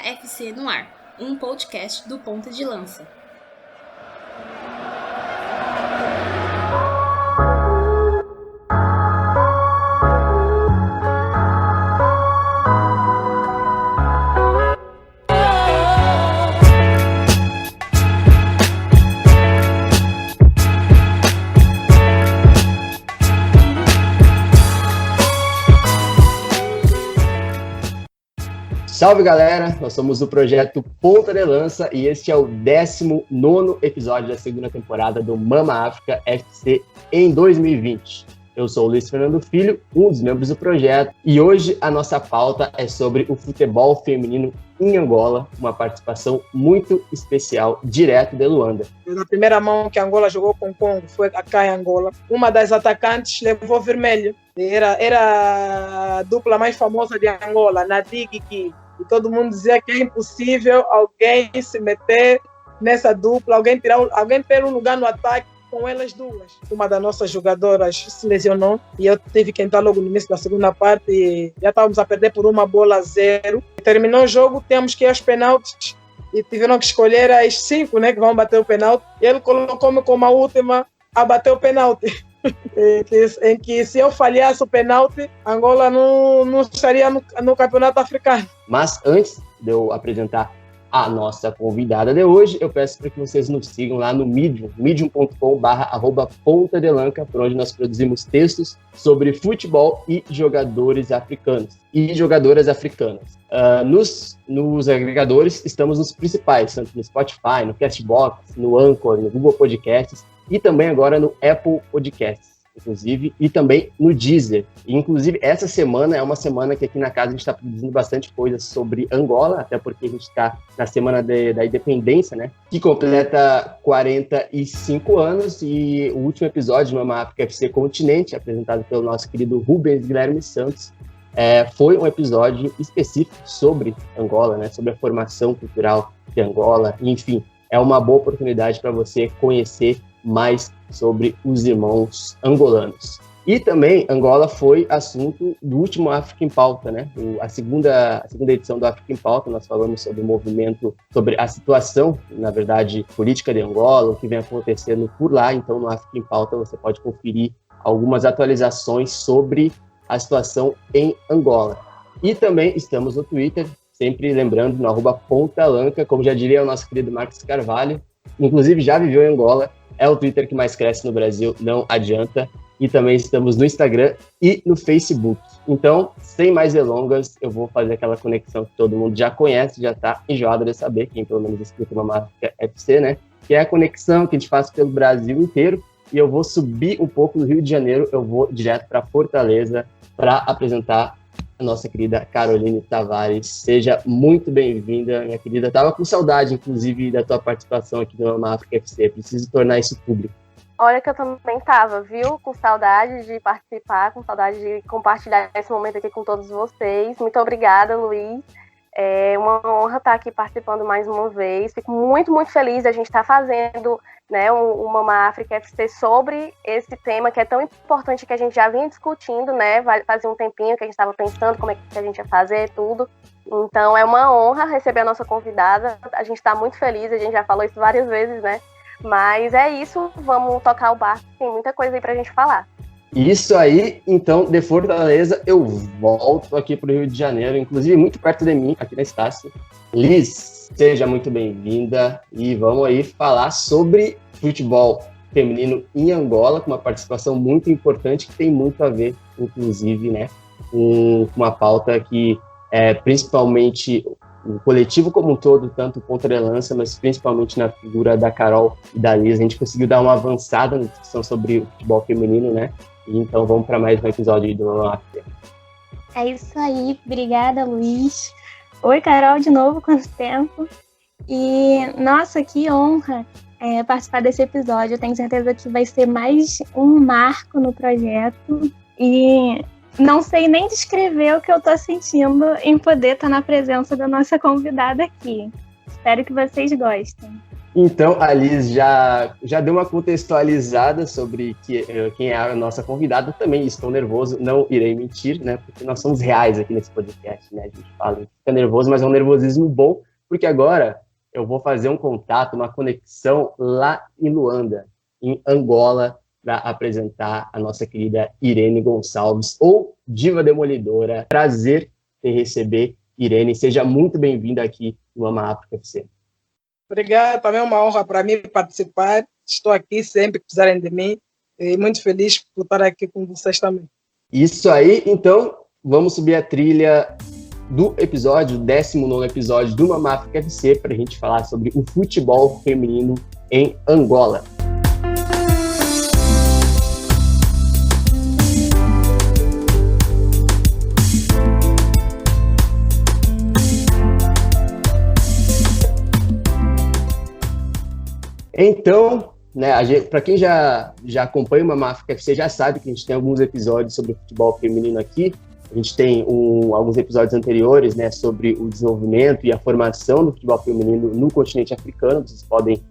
FC no Ar, um podcast do Ponta de Lança. Salve galera, nós somos do projeto Ponta de Lança e este é o 19º episódio da segunda temporada do Mama África FC em 2020. Eu sou o Luiz Fernando Filho, um dos membros do projeto, e hoje a nossa pauta é sobre o futebol feminino em Angola, uma participação muito especial direto de Luanda. Na primeira mão que Angola jogou com o Congo foi cá em Angola. Uma das atacantes levou vermelho. Era a dupla mais famosa de Angola, Nadig Ki. E todo mundo dizia que é impossível alguém se meter nessa dupla, alguém ter um lugar no ataque com elas duas. Uma das nossas jogadoras se lesionou e eu tive que entrar logo no início da segunda parte e já estávamos a perder por 1-0. Terminou o jogo, temos que ir aos penaltis e tiveram que escolher as 5, né, que vão bater o penalti. E ele colocou-me como a última a bater o penalti. Em que se eu falhasse o penalti, Angola não estaria no campeonato africano. Mas antes de eu apresentar a nossa convidada de hoje, eu peço para que vocês nos sigam lá no Medium, medium.com/pontadelanca, por onde nós produzimos textos sobre futebol e jogadores africanos e jogadoras africanas. Nos agregadores, estamos nos principais, tanto no Spotify, no Castbox, no Anchor, no Google Podcasts e também agora no Apple Podcasts, inclusive, e também no Deezer. E, inclusive, essa semana é uma semana que aqui na casa a gente está produzindo bastante coisa sobre Angola, até porque a gente está na semana da independência, né? Que completa 45 anos e o último episódio do Mama África FC Continente, apresentado pelo nosso querido Rubens Guilherme Santos, foi um episódio específico sobre Angola, né? Sobre a formação cultural de Angola, enfim, é uma boa oportunidade para você conhecer mais sobre os irmãos angolanos. E também Angola foi assunto do último África em Pauta, né? A segunda edição do África em Pauta, nós falamos sobre o movimento, sobre a situação, na verdade, política de Angola, o que vem acontecendo por lá. Então, no África em Pauta, você pode conferir algumas atualizações sobre a situação em Angola. E também estamos no Twitter, sempre lembrando, no @pontalanca, como já diria o nosso querido Marcos Carvalho, inclusive já viveu em Angola, é o Twitter que mais cresce no Brasil, não adianta. E também estamos no Instagram e no Facebook. Então, sem mais delongas, eu vou fazer aquela conexão que todo mundo já conhece, já está enjoado de saber, quem pelo menos escuta uma marca FC, né? Que é a conexão que a gente faz pelo Brasil inteiro. E eu vou subir um pouco do Rio de Janeiro, eu vou direto para Fortaleza para apresentar a nossa querida Caroline Tavares. Seja muito bem-vinda, minha querida. Estava com saudade, inclusive, da tua participação aqui no Mama África FC. Preciso tornar isso público. Olha que eu também tava, viu? Com saudade de participar, com saudade de compartilhar esse momento aqui com todos vocês. Muito obrigada, Luiz. É uma honra estar aqui participando mais uma vez. Fico muito, muito feliz. A gente está fazendo, né, o Mama África FC sobre esse tema que é tão importante, que a gente já vinha discutindo, né? Fazia um tempinho que a gente estava pensando como é que a gente ia fazer tudo. Então é uma honra receber a nossa convidada. A gente está muito feliz, a gente já falou isso várias vezes, né? Mas é isso, vamos tocar o barco. Tem muita coisa aí pra gente falar. Isso aí, então, de Fortaleza, eu volto aqui para o Rio de Janeiro, inclusive muito perto de mim, aqui na Estácio. Liz, seja muito bem-vinda e vamos aí falar sobre futebol feminino em Angola, com uma participação muito importante que tem muito a ver, inclusive, né, com uma pauta que principalmente o coletivo como um todo, tanto Ponta de Lança, mas principalmente na figura da Carol e da Liz, a gente conseguiu dar uma avançada na discussão sobre o futebol feminino, né? E então vamos para mais um episódio do Mama África. É isso aí, obrigada, Luiz. Oi, Carol, de novo, quanto tempo? E, nossa, que honra participar desse episódio. Eu tenho certeza que vai ser mais um marco no projeto e não sei nem descrever o que eu estou sentindo em poder estar na presença da nossa convidada aqui. Espero que vocês gostem. Então, a Liz já deu uma contextualizada sobre quem é a nossa convidada. Também estou nervoso, não irei mentir, né? Porque nós somos reais aqui nesse podcast, né? A gente fala, fica nervoso, mas é um nervosismo bom, porque agora eu vou fazer um contato, uma conexão lá em Luanda, em Angola, para apresentar a nossa querida Irene Gonçalves, ou Diva Demolidora. Prazer em receber Irene. Seja muito bem-vinda aqui no Mama África FC. Obrigada, também é uma honra para mim participar. Estou aqui sempre que precisarem de mim e muito feliz por estar aqui com vocês também. Isso aí, então vamos subir a trilha do episódio, o 19º episódio do Mama África FC, para a gente falar sobre o futebol feminino em Angola. Então, né, para quem já acompanha o Mama África FC, já sabe que a gente tem alguns episódios sobre o futebol feminino aqui. A gente tem alguns episódios anteriores, né, sobre o desenvolvimento e a formação do futebol feminino no continente africano. Vocês podem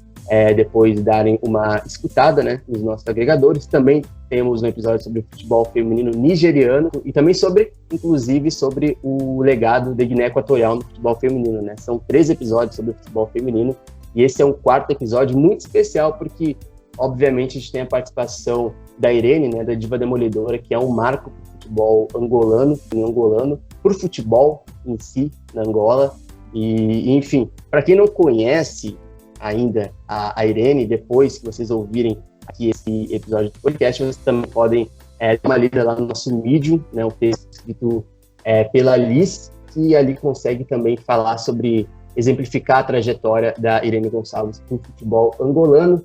depois darem uma escutada, né, nos nossos agregadores. Também temos um episódio sobre o futebol feminino nigeriano e também inclusive sobre o legado da Guiné Equatorial no futebol feminino, né? São 3 episódios sobre o futebol feminino. E esse é um 4º episódio muito especial porque, obviamente, a gente tem a participação da Irene, né, da Diva Demolidora, que é um marco para o futebol angolano, para o futebol em si, na Angola. E, enfim, para quem não conhece ainda a Irene, depois que vocês ouvirem aqui esse episódio do podcast, vocês também podem dar uma lida lá no nosso Medium, né, um texto escrito pela Liz, que ali consegue também falar sobre exemplificar a trajetória da Irene Gonçalves no futebol angolano,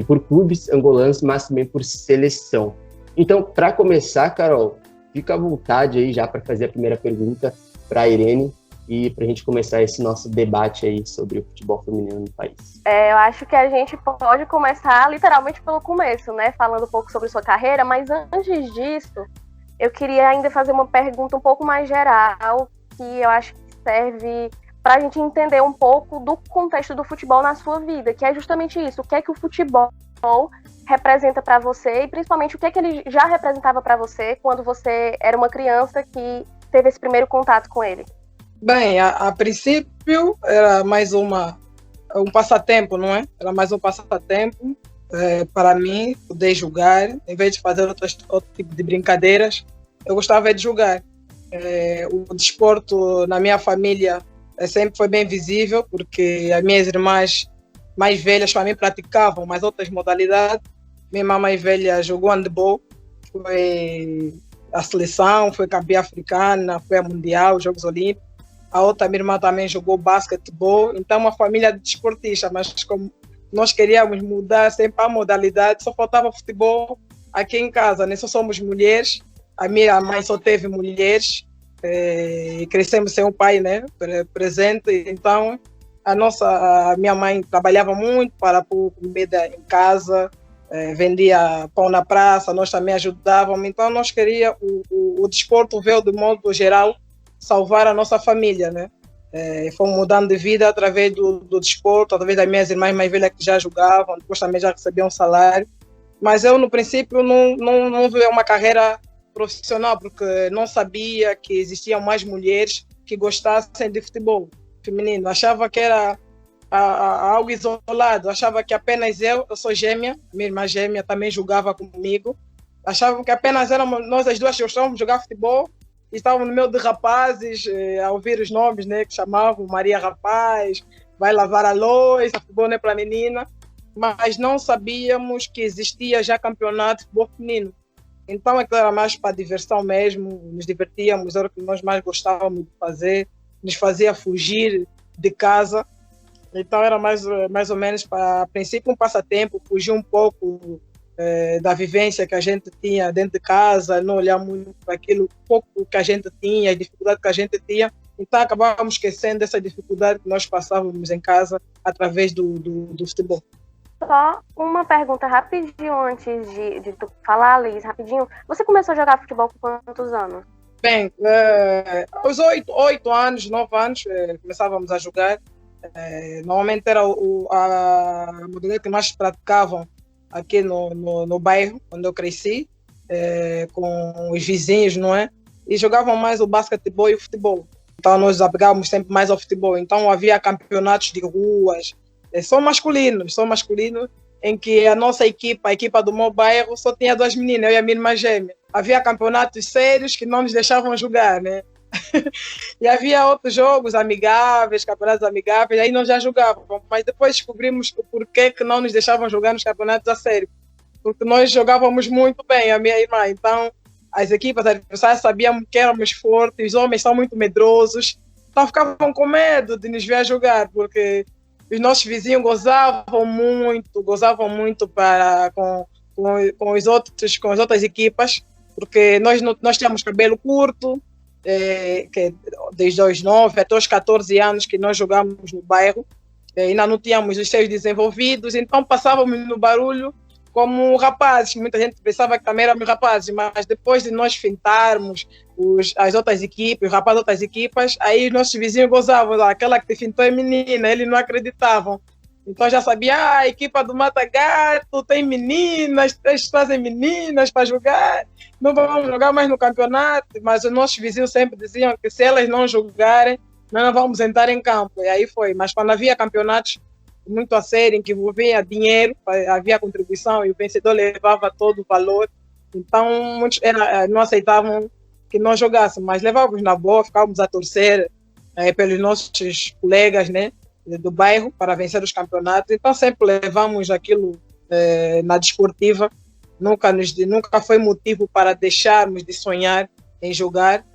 por clubes angolanos, mas também por seleção. Então, para começar, Carol, fica à vontade aí já para fazer a primeira pergunta para a Irene e para a gente começar esse nosso debate aí sobre o futebol feminino no país. Eu acho que a gente pode começar literalmente pelo começo, né? Falando um pouco sobre sua carreira, mas antes disso, eu queria ainda fazer uma pergunta um pouco mais geral, que eu acho que serve para a gente entender um pouco do contexto do futebol na sua vida, que é justamente isso, o que é que o futebol representa para você e principalmente o que é que ele já representava para você quando você era uma criança que teve esse primeiro contato com ele. Bem, a princípio era mais um passatempo, não é? Era mais um passatempo para mim poder jogar, em vez de fazer outro tipo de brincadeiras, eu gostava de jogar. O desporto na minha família sempre foi bem visível, porque as minhas irmãs mais velhas também praticavam mais outras modalidades. Minha irmã mais velha jogou handebol, foi a seleção, foi campeã africana, foi a mundial, Jogos Olímpicos. A outra minha irmã também jogou basquetebol. Então, uma família de desportistas, mas como nós queríamos mudar sempre a modalidade, só faltava futebol aqui em casa, né? Só somos mulheres, a minha mãe só teve mulheres. E crescemos sem um pai, né, presente. Então a minha mãe trabalhava muito para pôr comida em casa, vendia pão na praça, nós também ajudávamos. Então nós queríamos, o desporto veio de modo geral salvar a nossa família, né? Fomos mudando de vida através do desporto, através das minhas irmãs mais velhas que já jogavam, depois também já recebiam salário. Mas eu no princípio não vi uma carreira profissional, porque não sabia que existiam mais mulheres que gostassem de futebol feminino. Achava que era algo isolado, achava que apenas eu sou gêmea, minha irmã gêmea também jogava comigo, achava que apenas éramos nós as duas que gostávamos de jogar futebol e estávamos no meio de rapazes, a ouvir os nomes, né, que chamavam Maria Rapaz, vai lavar a louça, futebol não é para menina, mas não sabíamos que existia já campeonato de futebol feminino. Então, aquilo era mais para diversão mesmo, nos divertíamos, era o que nós mais gostávamos de fazer, nos fazia fugir de casa. Então, era mais ou menos, a princípio, um passatempo, fugir um pouco da vivência que a gente tinha dentro de casa, não olhar muito para aquilo pouco que a gente tinha, a dificuldade que a gente tinha. Então, acabávamos esquecendo dessa dificuldade que nós passávamos em casa através do futebol. Só uma pergunta rapidinho antes de tu falar, Liz, rapidinho. Você começou a jogar futebol com quantos anos? Bem, aos 8 anos, 9 anos, começávamos a jogar. Normalmente era a modalidade que mais praticavam aqui no bairro, onde eu cresci, com os vizinhos, não é? E jogavam mais o basquetebol e o futebol. Então nós apegávamos sempre mais ao futebol. Então havia campeonatos de ruas, só masculinos, em que a nossa equipa, a equipa do meu bairro, só tinha 2 meninas, eu e a minha irmã gêmea. Havia campeonatos sérios que não nos deixavam jogar, né? E havia outros jogos amigáveis, campeonatos amigáveis, aí nós já jogávamos, mas depois descobrimos o porquê que não nos deixavam jogar nos campeonatos a sério, porque nós jogávamos muito bem, a minha irmã, então as equipas adversárias sabiam que éramos fortes, os homens são muito medrosos, então ficavam com medo de nos ver jogar, porque os nossos vizinhos gozavam muito com as outras equipas, porque nós tínhamos cabelo curto, que desde os 9 até os 14 anos que nós jogamos no bairro, ainda não tínhamos os seios desenvolvidos, então passávamos no barulho como rapazes. Muita gente pensava que também éramos rapazes, mas depois de nós fintarmos as outras equipes, os rapazes das outras equipas, aí os nossos vizinhos gozavam, aquela que te fintou é menina, eles não acreditavam. Então já sabia, a equipa do Mata Gato tem meninas, eles trazem meninas para jogar, não vamos jogar mais no campeonato, mas os nossos vizinhos sempre diziam que se elas não jogarem, nós não vamos entrar em campo. E aí foi, mas quando havia campeonatos muito a sério, em que envolvia dinheiro, havia contribuição e o vencedor levava todo o valor, então muitos não aceitavam que nós jogássemos, mas levávamos na boa, ficávamos a torcer pelos nossos colegas, né, do bairro para vencer os campeonatos, então sempre levamos aquilo na desportiva, nunca foi motivo para deixarmos de sonhar em jogar,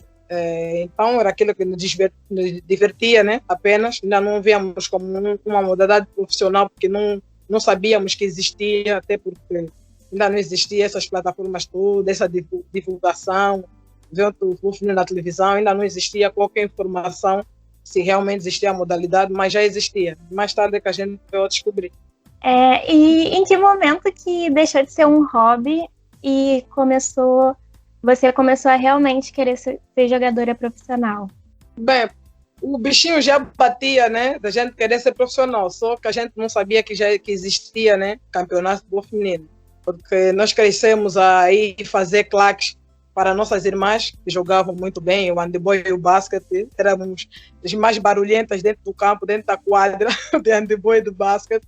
então era aquilo que nos divertia, né, apenas, ainda não víamos como uma modalidade profissional, porque não sabíamos que existia, até porque ainda não existia essas plataformas todas, essa divulgação, vendo o filme na televisão, ainda não existia qualquer informação se realmente existia a modalidade, mas já existia. Mais tarde é que a gente veio a descobrir. E em que momento que deixou de ser um hobby e você começou a realmente querer ser jogadora profissional? Bem, o bichinho já batia, né, da gente querer ser profissional, só que a gente não sabia que existia, né, campeonato de futebol feminino, porque nós crescemos a ir fazer claques para nossas irmãs, que jogavam muito bem, o handebol e o basquete, éramos as mais barulhentas dentro do campo, dentro da quadra de handebol e do basquete,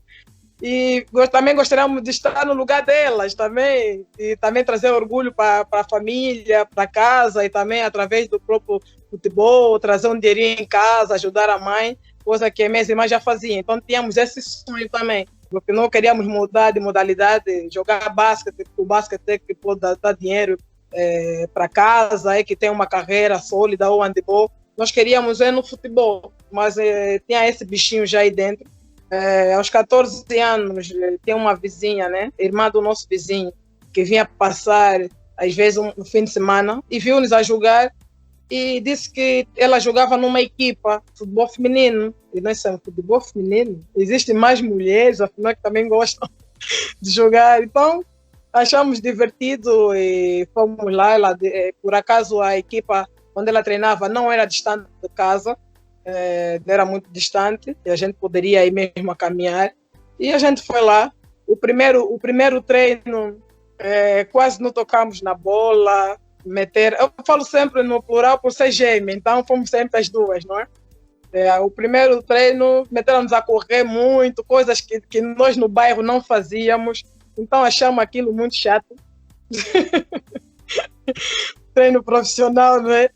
e também gostaríamos de estar no lugar delas também, e também trazer orgulho para a família, para casa, e também através do próprio futebol, trazer um dinheirinho em casa, ajudar a mãe, coisa que minhas irmãs já faziam, então tínhamos esse sonho também, porque não queríamos mudar de modalidade, jogar basquete, porque o basquete é que pode dar dinheiro para casa, que tem uma carreira sólida, ou handebol. Nós queríamos no futebol, mas tinha esse bichinho já aí dentro. Aos 14 anos, tinha uma vizinha, né, irmã do nosso vizinho, que vinha passar, às vezes, um fim de semana, e viu-nos a jogar, e disse que ela jogava numa equipa de futebol feminino. E nós somos futebol feminino? Existem mais mulheres, afinal, que também gostam de jogar. Então, achamos divertido e fomos lá. Por acaso, a equipa onde ela treinava não era distante de casa, era muito distante, e a gente poderia ir mesmo a caminhar. E a gente foi lá. O primeiro treino, quase não tocamos na bola. Eu falo sempre no plural por ser gêmea, então fomos sempre as duas, não é? O primeiro treino, meteram-nos a correr muito, coisas que nós no bairro não fazíamos. Então achamos aquilo muito chato. Treino profissional, não é?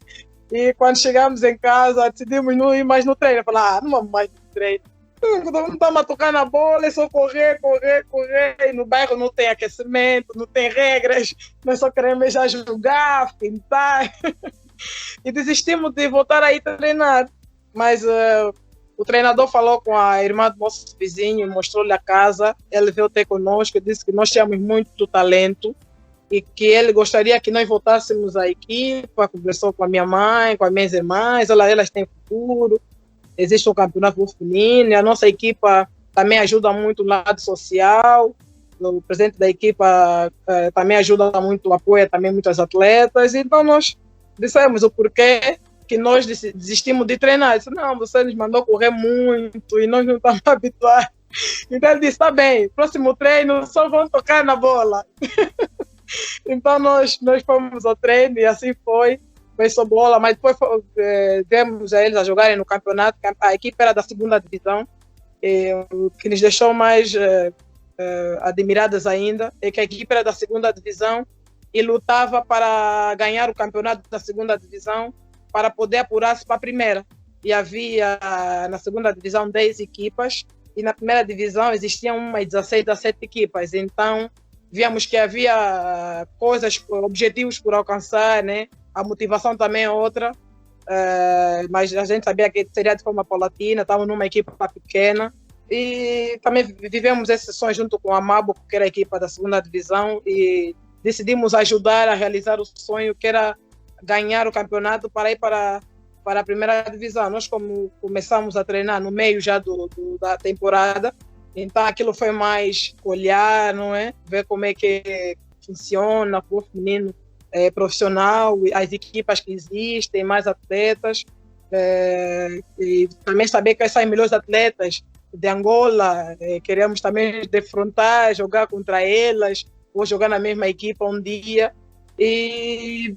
E quando chegamos em casa, decidimos não ir mais no treino. Falar, não vamos mais no treino. Não estamos a tocar na bola, é só correr. E no bairro não tem aquecimento, não tem regras. Nós só queremos já jogar, pintar. E desistimos de voltar a ir treinar. Mas o treinador falou com a irmã do nosso vizinho, mostrou-lhe a casa, ele veio ter conosco, disse que nós tínhamos muito talento e que ele gostaria que nós voltássemos à equipa, conversou com a minha mãe, com as minhas irmãs, elas têm futuro, existe um campeonato feminino, e a nossa equipa também ajuda muito no lado social, o presidente da equipa também ajuda muito, apoia também muitas atletas, então nós dissemos o porquê que nós desistimos de treinar. Eu disse, não, você nos mandou correr muito e nós não estamos habituados. Então ele disse, tá bem, próximo treino só vão tocar na bola. Então nós fomos ao treino e assim foi só bola, mas depois demos a eles a jogarem no campeonato. A equipe era da segunda divisão, e o que nos deixou mais admiradas ainda é que a equipe era da segunda divisão e lutava para ganhar o campeonato da segunda divisão para poder apurar-se para a primeira. E havia na segunda divisão 10 equipas e na primeira divisão existiam umas 16, 17 equipas. Então víamos que havia coisas, objetivos por alcançar, né? A motivação também é outra, mas a gente sabia que seria de forma paulatina, estávamos numa equipa pequena e também vivemos esse sonho junto com a Mabo, que era a equipa da segunda divisão, e decidimos ajudar a realizar o sonho, que era ganhar o campeonato para ir para a primeira divisão. Nós começamos a treinar no meio já da temporada, então aquilo foi mais olhar, não é? Ver como é que funciona o feminino profissional, as equipas que existem, mais atletas, e também saber quais são os melhores atletas de Angola. Queremos também defrontar, jogar contra elas, ou jogar na mesma equipa um dia, e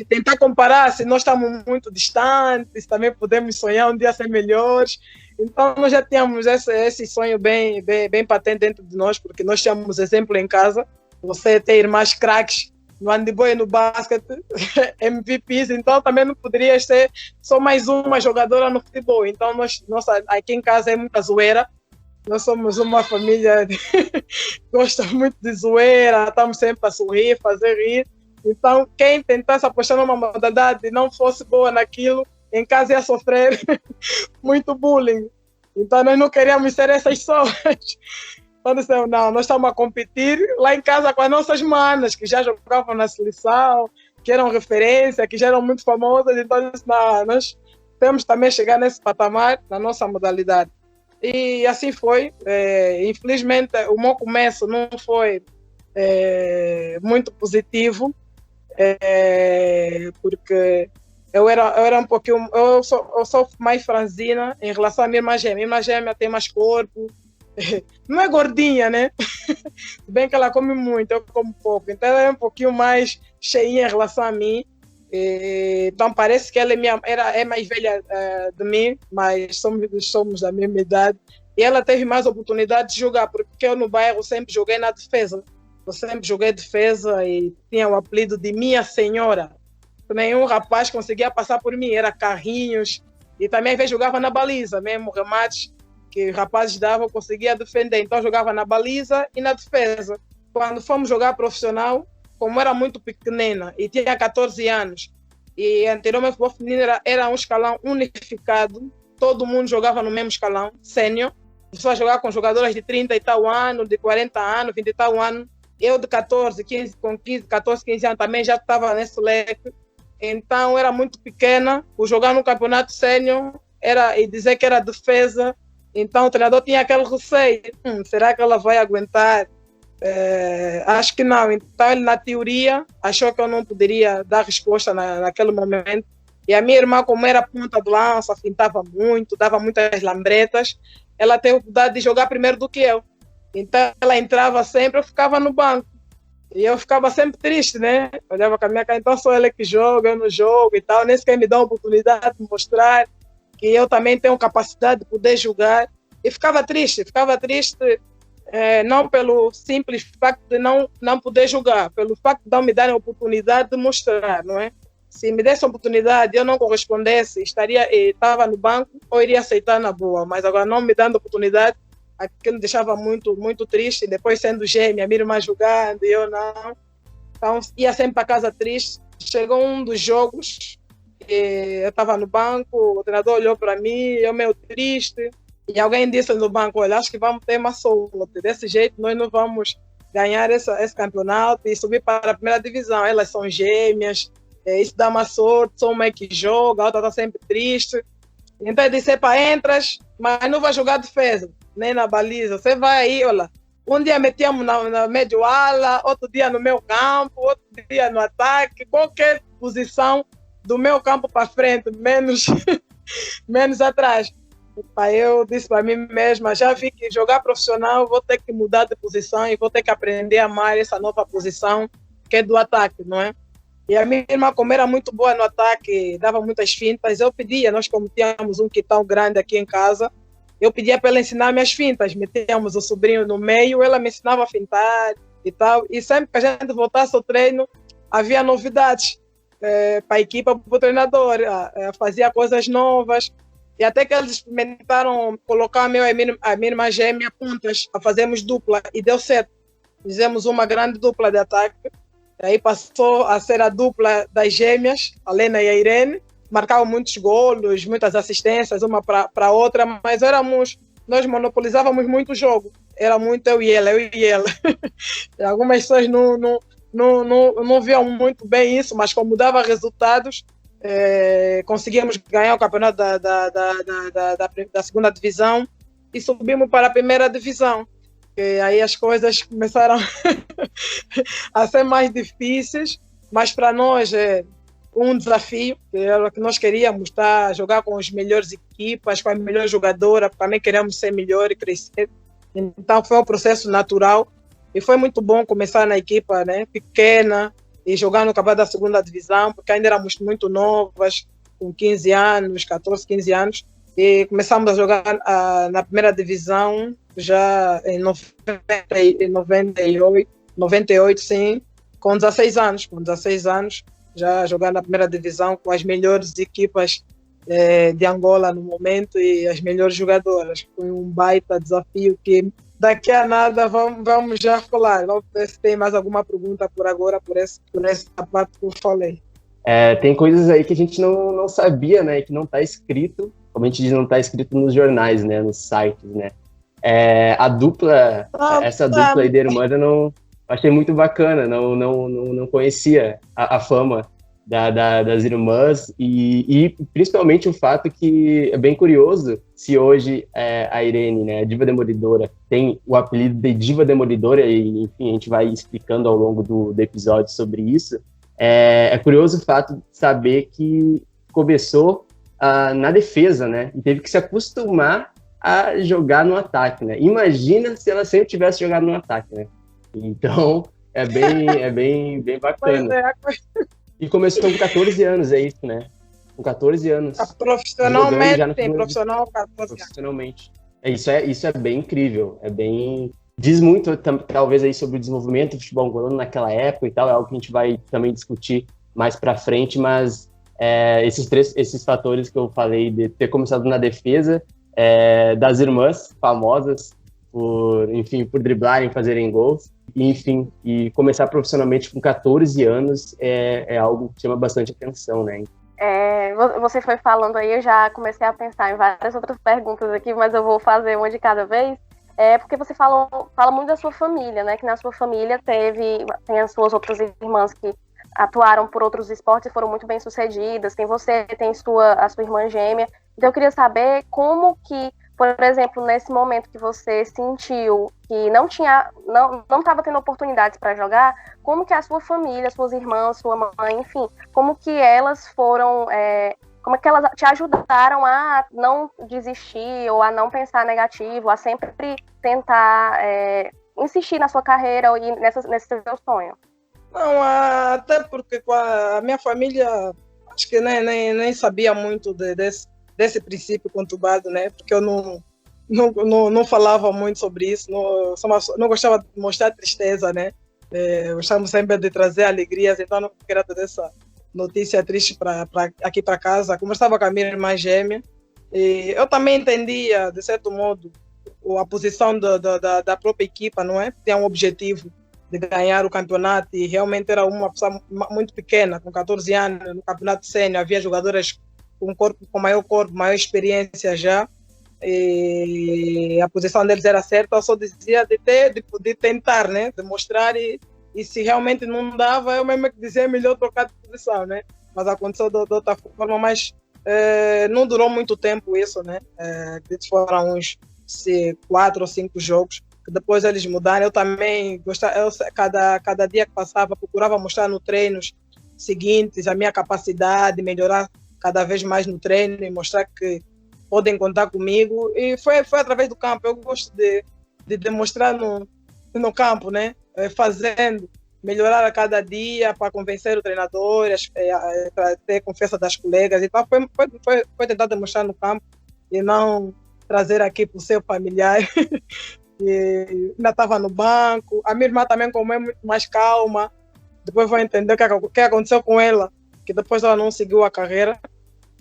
tentar comparar se nós estamos muito distantes, também podemos sonhar um dia ser melhores. Então nós já tínhamos esse sonho bem patente dentro de nós, porque nós tínhamos exemplo em casa. Você tem irmãs craques no handebol e no basquete, MVPs, então também não poderia ser só mais uma jogadora no futebol. Então nossa, aqui em casa é muita zoeira. Nós somos uma família que gosta muito de zoeira, estamos sempre a sorrir, fazer rir. Então quem tentasse apostar numa modalidade e não fosse boa naquilo, em casa ia sofrer muito bullying. Então nós não queríamos ser essas pessoas. Então dissemos, não, nós estamos a competir lá em casa com as nossas manas, que já jogavam na seleção, que eram referência, que já eram muito famosas. Então não, nós temos também chegar nesse patamar na nossa modalidade. E assim foi. Infelizmente o meu começo não foi muito positivo, porque eu era um pouquinho, eu sou mais franzina em relação à minha irmã gêmea. Minha irmã gêmea tem mais corpo, não é gordinha, né? Bem que ela come muito, eu como pouco, então ela é um pouquinho mais cheinha em relação a mim. Então parece que ela é mais velha de mim, mas somos da mesma idade, e ela teve mais oportunidade de jogar, porque eu no bairro sempre joguei na defesa. Eu sempre joguei defesa e tinha o apelido de Minha Senhora. Nenhum rapaz conseguia passar por mim, era carrinhos, e também às vezes jogava na baliza, mesmo remates que os rapazes davam, eu conseguia defender, então eu jogava na baliza e na defesa. Quando fomos jogar profissional, como era muito pequenina e tinha 14 anos, e anteriormente o futebol feminino era um escalão unificado, todo mundo jogava no mesmo escalão, sênior, só jogava com jogadoras de 30 e tal anos, de 40 anos, 20 e tal anos. Eu de 14 15 anos também já estava nesse leque, então era muito pequena, o jogar no campeonato sênior e dizer que era defesa, então o treinador tinha aquele receio, será que ela vai aguentar? Acho que não. Então ele na teoria achou que eu não poderia dar resposta naquele momento, e a minha irmã, como era ponta de lança, fintava muito, dava muitas lambretas, ela teve a oportunidade de jogar primeiro do que eu, então ela entrava sempre, eu ficava no banco e eu ficava sempre triste, né? Olhava com a minha cara, então sou ela que joga, eu não jogo e tal, nem sequer me dá a oportunidade de mostrar que eu também tenho capacidade de poder jogar, e ficava triste, não pelo simples facto de não poder jogar, pelo facto de não me darem a oportunidade de mostrar, não é? Se me desse a oportunidade e eu não correspondesse, estava no banco ou iria aceitar na boa, mas agora não me dando a oportunidade, aquilo me deixava muito, muito triste. Depois sendo gêmea, minha irmã jogando e eu não, então ia sempre para casa triste. Chegou um dos jogos, eu estava no banco, o treinador olhou para mim, eu meio triste, e alguém disse no banco, olha, acho que vamos ter uma sorte, desse jeito nós não vamos ganhar esse campeonato e subir para a primeira divisão, elas são gêmeas, isso dá uma sorte, só uma que joga, a outra está sempre triste. Então eu disse, entras, mas não vai jogar defesa, nem na baliza, você vai aí, olha, um dia metíamos na médio ala, outro dia no meu campo, outro dia no ataque, qualquer posição do meu campo para frente, menos, menos atrás. Aí eu disse para mim mesma, já vi que jogar profissional vou ter que mudar de posição e vou ter que aprender a amar essa nova posição que é do ataque, não é? E a minha irmã, como era muito boa no ataque, dava muitas fintas, eu pedia, nós como tínhamos um quitão grande aqui em casa, eu pedia para ela ensinar minhas fintas, metíamos o sobrinho no meio, ela me ensinava a fintar e tal, e sempre que a gente voltasse ao treino, havia novidades para a equipa, para o treinador, fazia coisas novas, e até que eles experimentaram colocar a minha irmã gêmea puntas, a fazermos dupla, e deu certo. Fizemos uma grande dupla de ataque, aí passou a ser a dupla das gêmeas, a Lena e a Irene, marcavam muitos golos, muitas assistências, uma para a outra, mas nós monopolizávamos muito o jogo, era muito eu e ela. E algumas pessoas não viam muito bem isso, mas como dava resultados, conseguimos ganhar o campeonato da segunda divisão e subimos para a primeira divisão. E aí as coisas começaram a ser mais difíceis, mas para nós é um desafio, que era o que nós queríamos, jogar com as melhores equipas, com a melhor jogadora, também queremos ser melhor e crescer. Então foi um processo natural e foi muito bom começar na equipa, né, pequena, e jogar no campeonato da segunda divisão, porque ainda éramos muito novas, com 15 anos, 14, 15 anos, e começamos a jogar na primeira divisão já em 98, sim, com 16 anos. Com 16 anos, já jogando na primeira divisão com as melhores equipas de Angola no momento e as melhores jogadoras. Foi um baita desafio que daqui a nada vamos já falar. Vamos ver se tem mais alguma pergunta por agora, por essa parte que eu falei. Tem coisas aí que a gente não sabia, né, que não está escrito, como a gente diz, não está escrito nos jornais, né, nos sites, né. Essa dupla aí de irmãs eu achei muito bacana, não conhecia a fama das irmãs e principalmente o fato que é bem curioso, se hoje a Irene, né, a Diva Demolidora, tem o apelido de Diva Demolidora e, enfim, a gente vai explicando ao longo do episódio sobre isso, é curioso o fato de saber que começou na defesa, né, e teve que se acostumar a jogar no ataque, né? Imagina se ela sempre tivesse jogado no ataque, né? Então, é bem bacana. E começou com 14 anos, é isso, né? Com 14 anos. Profissionalmente. Isso é bem incrível. Diz muito, talvez, aí sobre o desenvolvimento do futebol angolano naquela época e tal, é algo que a gente vai também discutir mais pra frente, mas esses fatores que eu falei de ter começado na defesa, das irmãs famosas por driblarem, fazerem gols, e começar profissionalmente com 14 anos é algo que chama bastante atenção, né? Você foi falando aí, eu já comecei a pensar em várias outras perguntas aqui, mas eu vou fazer uma de cada vez. Porque você fala muito da sua família, né? Que na sua família tem as suas outras irmãs que atuaram por outros esportes e foram muito bem sucedidas. Tem você, tem a sua irmã gêmea. Então eu queria saber como que, por exemplo, nesse momento que você sentiu que não estava tendo oportunidades para jogar, como que a sua família, suas irmãs, sua mãe, enfim, como que elas foram, como é que elas te ajudaram a não desistir ou a não pensar negativo, a sempre tentar insistir na sua carreira e nesse seu sonho? Não, até porque a minha família acho que nem sabia muito desse princípio conturbado, né? Porque eu não falava muito sobre isso, não gostava de mostrar tristeza, né? Gostamos sempre de trazer alegrias, então não queria trazer essa notícia triste aqui para casa. Conversava com a minha irmã gêmea e eu também entendia, de certo modo, a posição da própria equipa, não é? Tem um objetivo de ganhar o campeonato e realmente era uma pessoa muito pequena, com 14 anos, no campeonato sênior, havia jogadoras com maior corpo, maior experiência já, e a posição deles era certa, eu só dizia de tentar, né, de mostrar e se realmente não dava, eu mesmo que dizia melhor trocar de posição, né, mas aconteceu de outra forma, mas não durou muito tempo isso, né, foram uns 4 ou 5 jogos, que depois eles mudaram, eu também gostava, cada dia que passava procurava mostrar nos treinos seguintes, a minha capacidade, melhorar cada vez mais no treino e mostrar que podem contar comigo. E foi através do campo. Eu gosto de demonstrar no campo, né? Fazendo, melhorar a cada dia para convencer o treinador, para ter confiança das colegas. Então, foi tentar demonstrar no campo e não trazer aqui para o seu familiar. E ainda estava no banco. A minha irmã também, como é muito mais calma, depois vai entender o que aconteceu com ela, que depois ela não seguiu a carreira.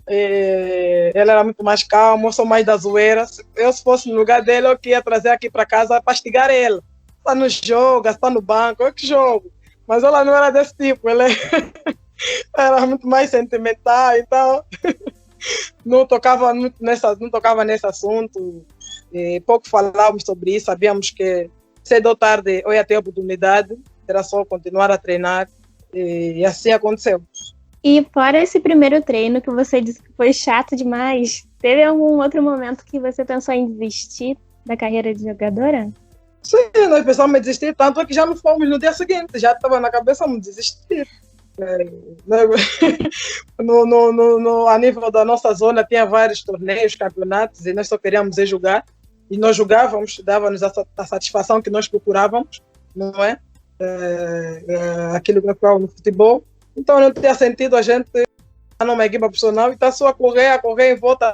Ela era muito mais calma, eu sou mais da zoeira. Eu, se fosse no lugar dele, eu que ia trazer aqui para casa para castigar ela. Está no jogo, está no banco, eu que jogo. Mas ela não era desse tipo, ela era muito mais sentimental, então não tocava nesse assunto. E pouco falávamos sobre isso, sabíamos que cedo ou tarde eu ia ter a oportunidade, era só continuar a treinar, e assim aconteceu. E fora esse primeiro treino que você disse que foi chato demais, teve algum outro momento que você pensou em desistir da carreira de jogadora? Sim, nós pensamos em desistir, tanto é que já não fomos no dia seguinte, já estava na cabeça de desistir. A nível da nossa zona tinha vários torneios, campeonatos, e nós só queríamos ir jogar. E nós jogávamos, dava-nos a satisfação que nós procurávamos, não é? Aquilo que nós procurávamos no futebol. Então não tinha sentido a gente estar numa equipa profissional e estar só a correr em volta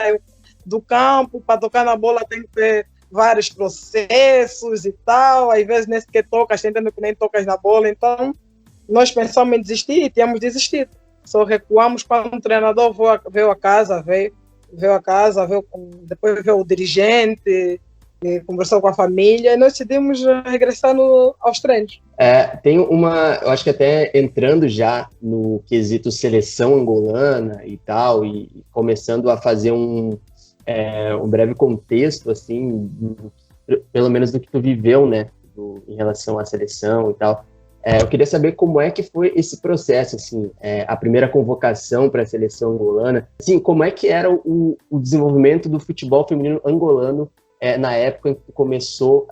do campo, para tocar na bola tem que ter vários processos e tal, às vezes nem sequer tocas, tentando que nem tocas na bola, então nós pensamos em desistir e tínhamos desistido. Só recuamos quando o treinador veio a casa, depois veio o dirigente, conversou com a família e nós decidimos regressar aos treinos. Eu acho que até entrando já no quesito seleção angolana e tal, e começando a fazer um breve contexto, assim, pelo menos do que tu viveu, né, em relação à seleção e tal. Eu queria saber como é que foi esse processo, assim, a primeira convocação para a seleção angolana, assim, como é que era o desenvolvimento do futebol feminino angolano na época em que tu começou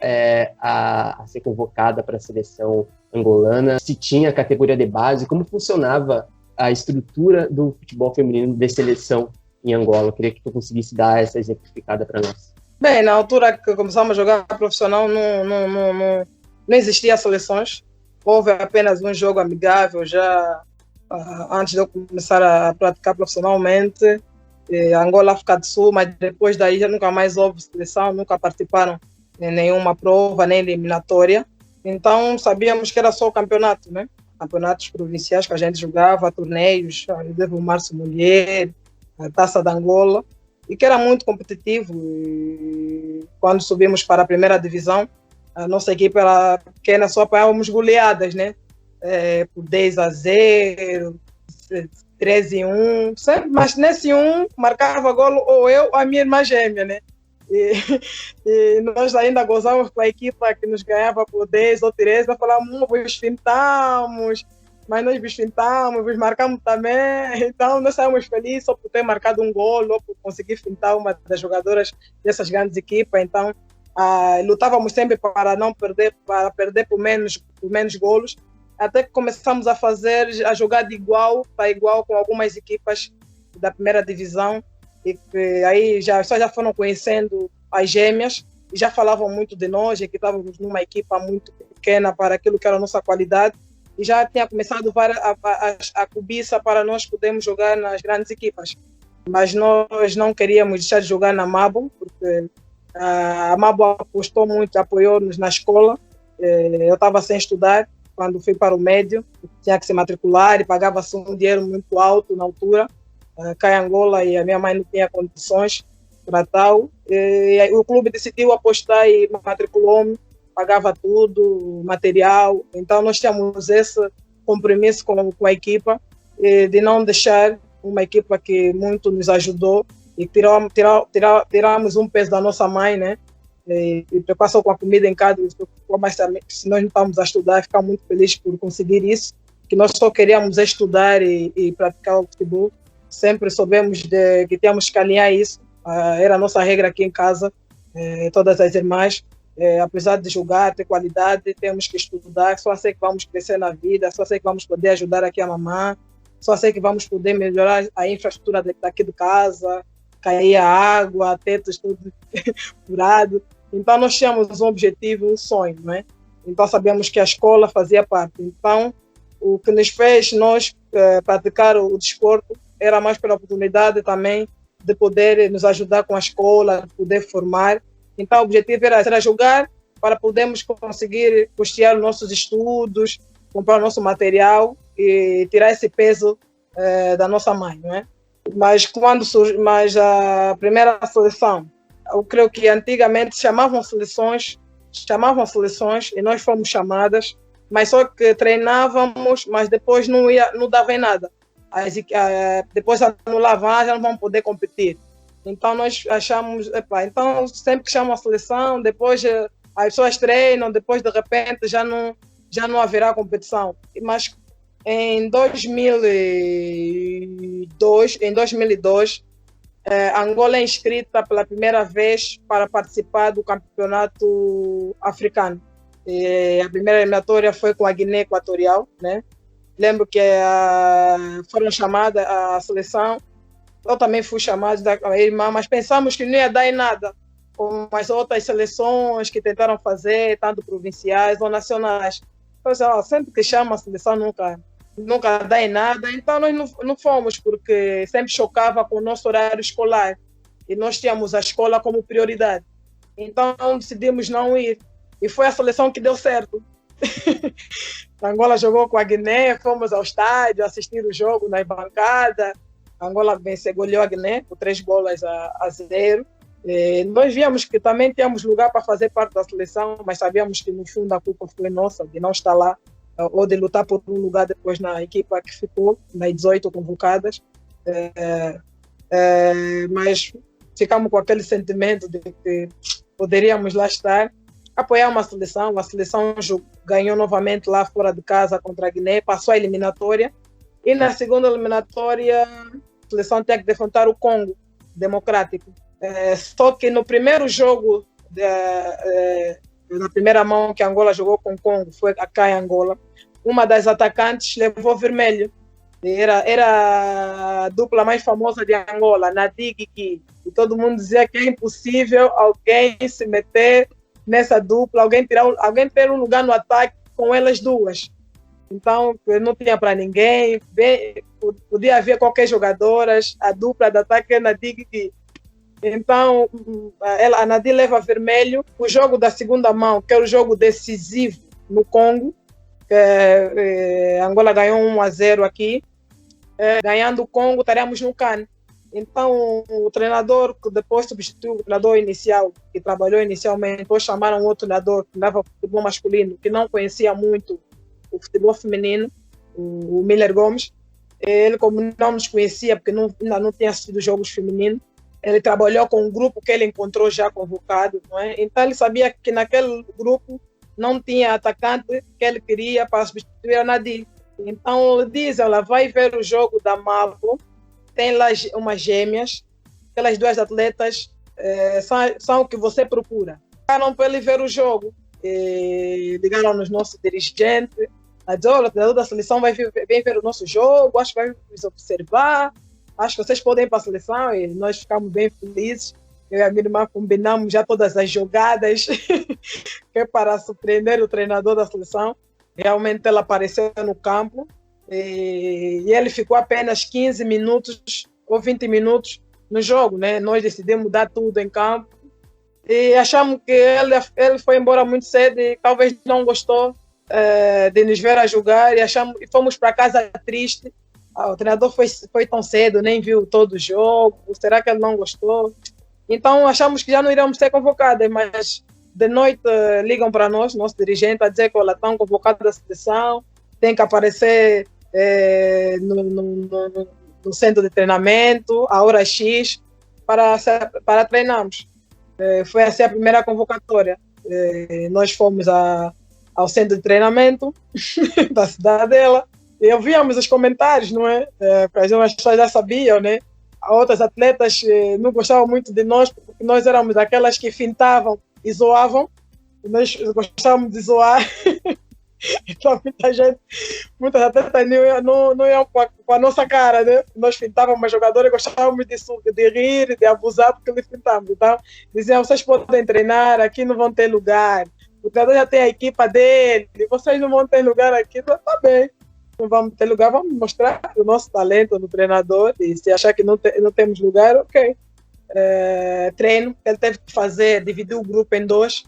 a ser convocada para a seleção angolana, se tinha categoria de base, como funcionava a estrutura do futebol feminino de seleção em Angola. Eu queria que tu conseguisse dar essa exemplificada para nós. Bem, na altura que começamos a jogar profissional, não existia seleções. Houve apenas um jogo amigável já antes de eu começar a praticar profissionalmente. Angola, África do Sul, mas depois daí já nunca mais houve seleção, nunca participaram em nenhuma prova, nem eliminatória. Então sabíamos que era só o campeonato, né? Campeonatos provinciais que a gente jogava, torneios, o Março Mulher, a Taça de Angola, e que era muito competitivo. E quando subimos para a primeira divisão, a nossa equipe era pequena, só apanhávamos goleadas, né? Por 10-0, 13-1, sempre, mas nesse 1 marcava golo ou eu ou a minha irmã gêmea, né? E nós ainda gozávamos com a equipa que nos ganhava por 10 ou 13, nós falávamos, vos fintamos, mas nós vos fintamos, vos marcamos também, então nós saímos felizes só por ter marcado um golo ou por conseguir fintar uma das jogadoras dessas grandes equipas, então lutávamos sempre para não perder, para perder por menos golos, até que começamos a jogar de igual para igual com algumas equipas da primeira divisão, e que aí já foram conhecendo as gêmeas e já falavam muito de nós, que estávamos numa equipa muito pequena para aquilo que era a nossa qualidade, e já tinha começado a cobiça para nós podermos jogar nas grandes equipas. Mas nós não queríamos deixar de jogar na Mabo, porque a Mabo apostou muito, apoiou-nos na escola. Eu estava sem estudar quando fui para o médio, tinha que se matricular e pagava-se um dinheiro muito alto na altura, cá em Angola, e a minha mãe não tinha condições para tal. E o clube decidiu apostar e matriculou-me, pagava tudo, material. Então nós tínhamos esse compromisso com a equipa, de não deixar uma equipa que muito nos ajudou, e tiramos um peso da nossa mãe, né? E preocupação com a comida em casa, mas também, se nós não estamos a estudar, ficar muito feliz por conseguir isso, que nós só queríamos estudar e praticar o futebol. Sempre soubemos que tínhamos que alinhar isso, era a nossa regra aqui em casa, todas as irmãs, apesar de jogar, ter qualidade, temos que estudar, só assim que vamos crescer na vida, só assim que vamos poder ajudar aqui a mamãe, só sei que vamos poder melhorar a infraestrutura daqui de casa, cair a água, tetos tudo furado. Então nós tínhamos um objetivo, um sonho, não é? Então sabíamos que a escola fazia parte. Então o que nos fez nós praticar o desporto era mais pela oportunidade também de poder nos ajudar com a escola, de poder formar. Então o objetivo era jogar para podermos conseguir custear os nossos estudos, comprar o nosso material e tirar esse peso da nossa mãe, não é? Mas a primeira seleção, eu creio que antigamente chamavam seleções e nós fomos chamadas, mas só que treinávamos, mas depois não dava em nada. Depois anulavam, já não vão poder competir. Então nós achamos, então sempre que chamam a seleção, depois as pessoas treinam, depois de repente já não haverá competição. Mas em 2002, Angola é inscrita pela primeira vez para participar do campeonato africano. A primeira eliminatória foi com a Guiné Equatorial, né? Lembro que foram chamadas a seleção. Eu também fui chamada da irmã, mas pensamos que não ia dar em nada, como as outras seleções que tentaram fazer, tanto provinciais ou nacionais. Então, sempre que chama a seleção nunca dá em nada. Então nós não fomos, porque sempre chocava com o nosso horário escolar e nós tínhamos a escola como prioridade. Então decidimos não ir e foi a seleção que deu certo. A Angola jogou com a Guiné, fomos ao estádio assistir o jogo na bancada. A Angola goleou a Guiné por 3-0. Nós víamos que também tínhamos lugar para fazer parte da seleção, mas sabíamos que no fundo a culpa foi nossa de não estar lá ou de lutar por um lugar depois na equipa que ficou, nas 18 convocadas. Mas ficamos com aquele sentimento de que poderíamos lá estar. Apoiamos a seleção ganhou novamente lá fora de casa contra a Guiné, passou a eliminatória, e na segunda eliminatória a seleção tinha que defrontar o Congo Democrático. Só que no primeiro jogo na primeira mão que a Angola jogou com o Congo, foi cá em Angola, uma das atacantes levou vermelho. Era a dupla mais famosa de Angola, Nadi Guigui. E todo mundo dizia que é impossível alguém se meter nessa dupla, alguém ter um lugar no ataque com elas duas. Então, não tinha para ninguém. Podia haver qualquer jogadora, a dupla de ataque é Nadi Guigui. Então, a Nadi leva vermelho. O jogo da segunda mão, que era o jogo decisivo no Congo, Angola ganhou 1-0 aqui. Ganhando o Congo, estaremos no CAN. Então, o treinador, que depois substituiu o treinador inicial, que trabalhou inicialmente, depois chamaram outro treinador que dava futebol masculino, que não conhecia muito o futebol feminino, o Miller Gomes. Ele, como não nos conhecia, porque ainda não tinha assistido jogos femininos, ele trabalhou com um grupo que ele encontrou já convocado, não é? Então ele sabia que naquele grupo não tinha atacante que ele queria para substituir a Nadi. Então ele diz, ela vai ver o jogo da Mavo, tem lá umas gêmeas, aquelas duas atletas são o que você procura. Ligaram para ele ver o jogo, ligaram nos nossos dirigentes, a dizer, olha, o treinador da seleção vem ver o nosso jogo, acho que vai nos observar, acho que vocês podem ir para a seleção, e nós ficamos bem felizes. Eu e a minha irmã combinamos já todas as jogadas que é para surpreender o treinador da seleção. Realmente ela apareceu no campo e ele ficou apenas 15 minutos ou 20 minutos no jogo, né? Nós decidimos dar tudo em campo e achamos que ele foi embora muito cedo e talvez não gostou de nos ver a jogar e fomos para casa triste. O treinador foi tão cedo, nem viu todo o jogo, será que ele não gostou? Então achamos que já não iríamos ser convocadas, mas de noite ligam para nós, nosso dirigente, a dizer que ela está convocada da seleção, tem que aparecer no centro de treinamento, a hora X, para treinarmos. Foi assim a primeira convocatória. Nós fomos ao centro de treinamento da Cidadela e ouvíamos os comentários, não é? Porque as pessoas já sabiam, né? Outras atletas não gostavam muito de nós, porque nós éramos aquelas que fintavam e zoavam. Nós gostávamos de zoar. Então muitas atletas não iam com a nossa cara, né? Nós fintávamos jogadores, gostávamos de rir, de abusar porque eles fintavam. Então, diziam, vocês podem treinar, aqui não vão ter lugar. O treinador já tem a equipa dele, vocês não vão ter lugar aqui, então, tá bem. Não vamos ter lugar, vamos mostrar o nosso talento no treinador, e se achar que não temos lugar, ok. Treino, ele teve que fazer, dividir o grupo em dois,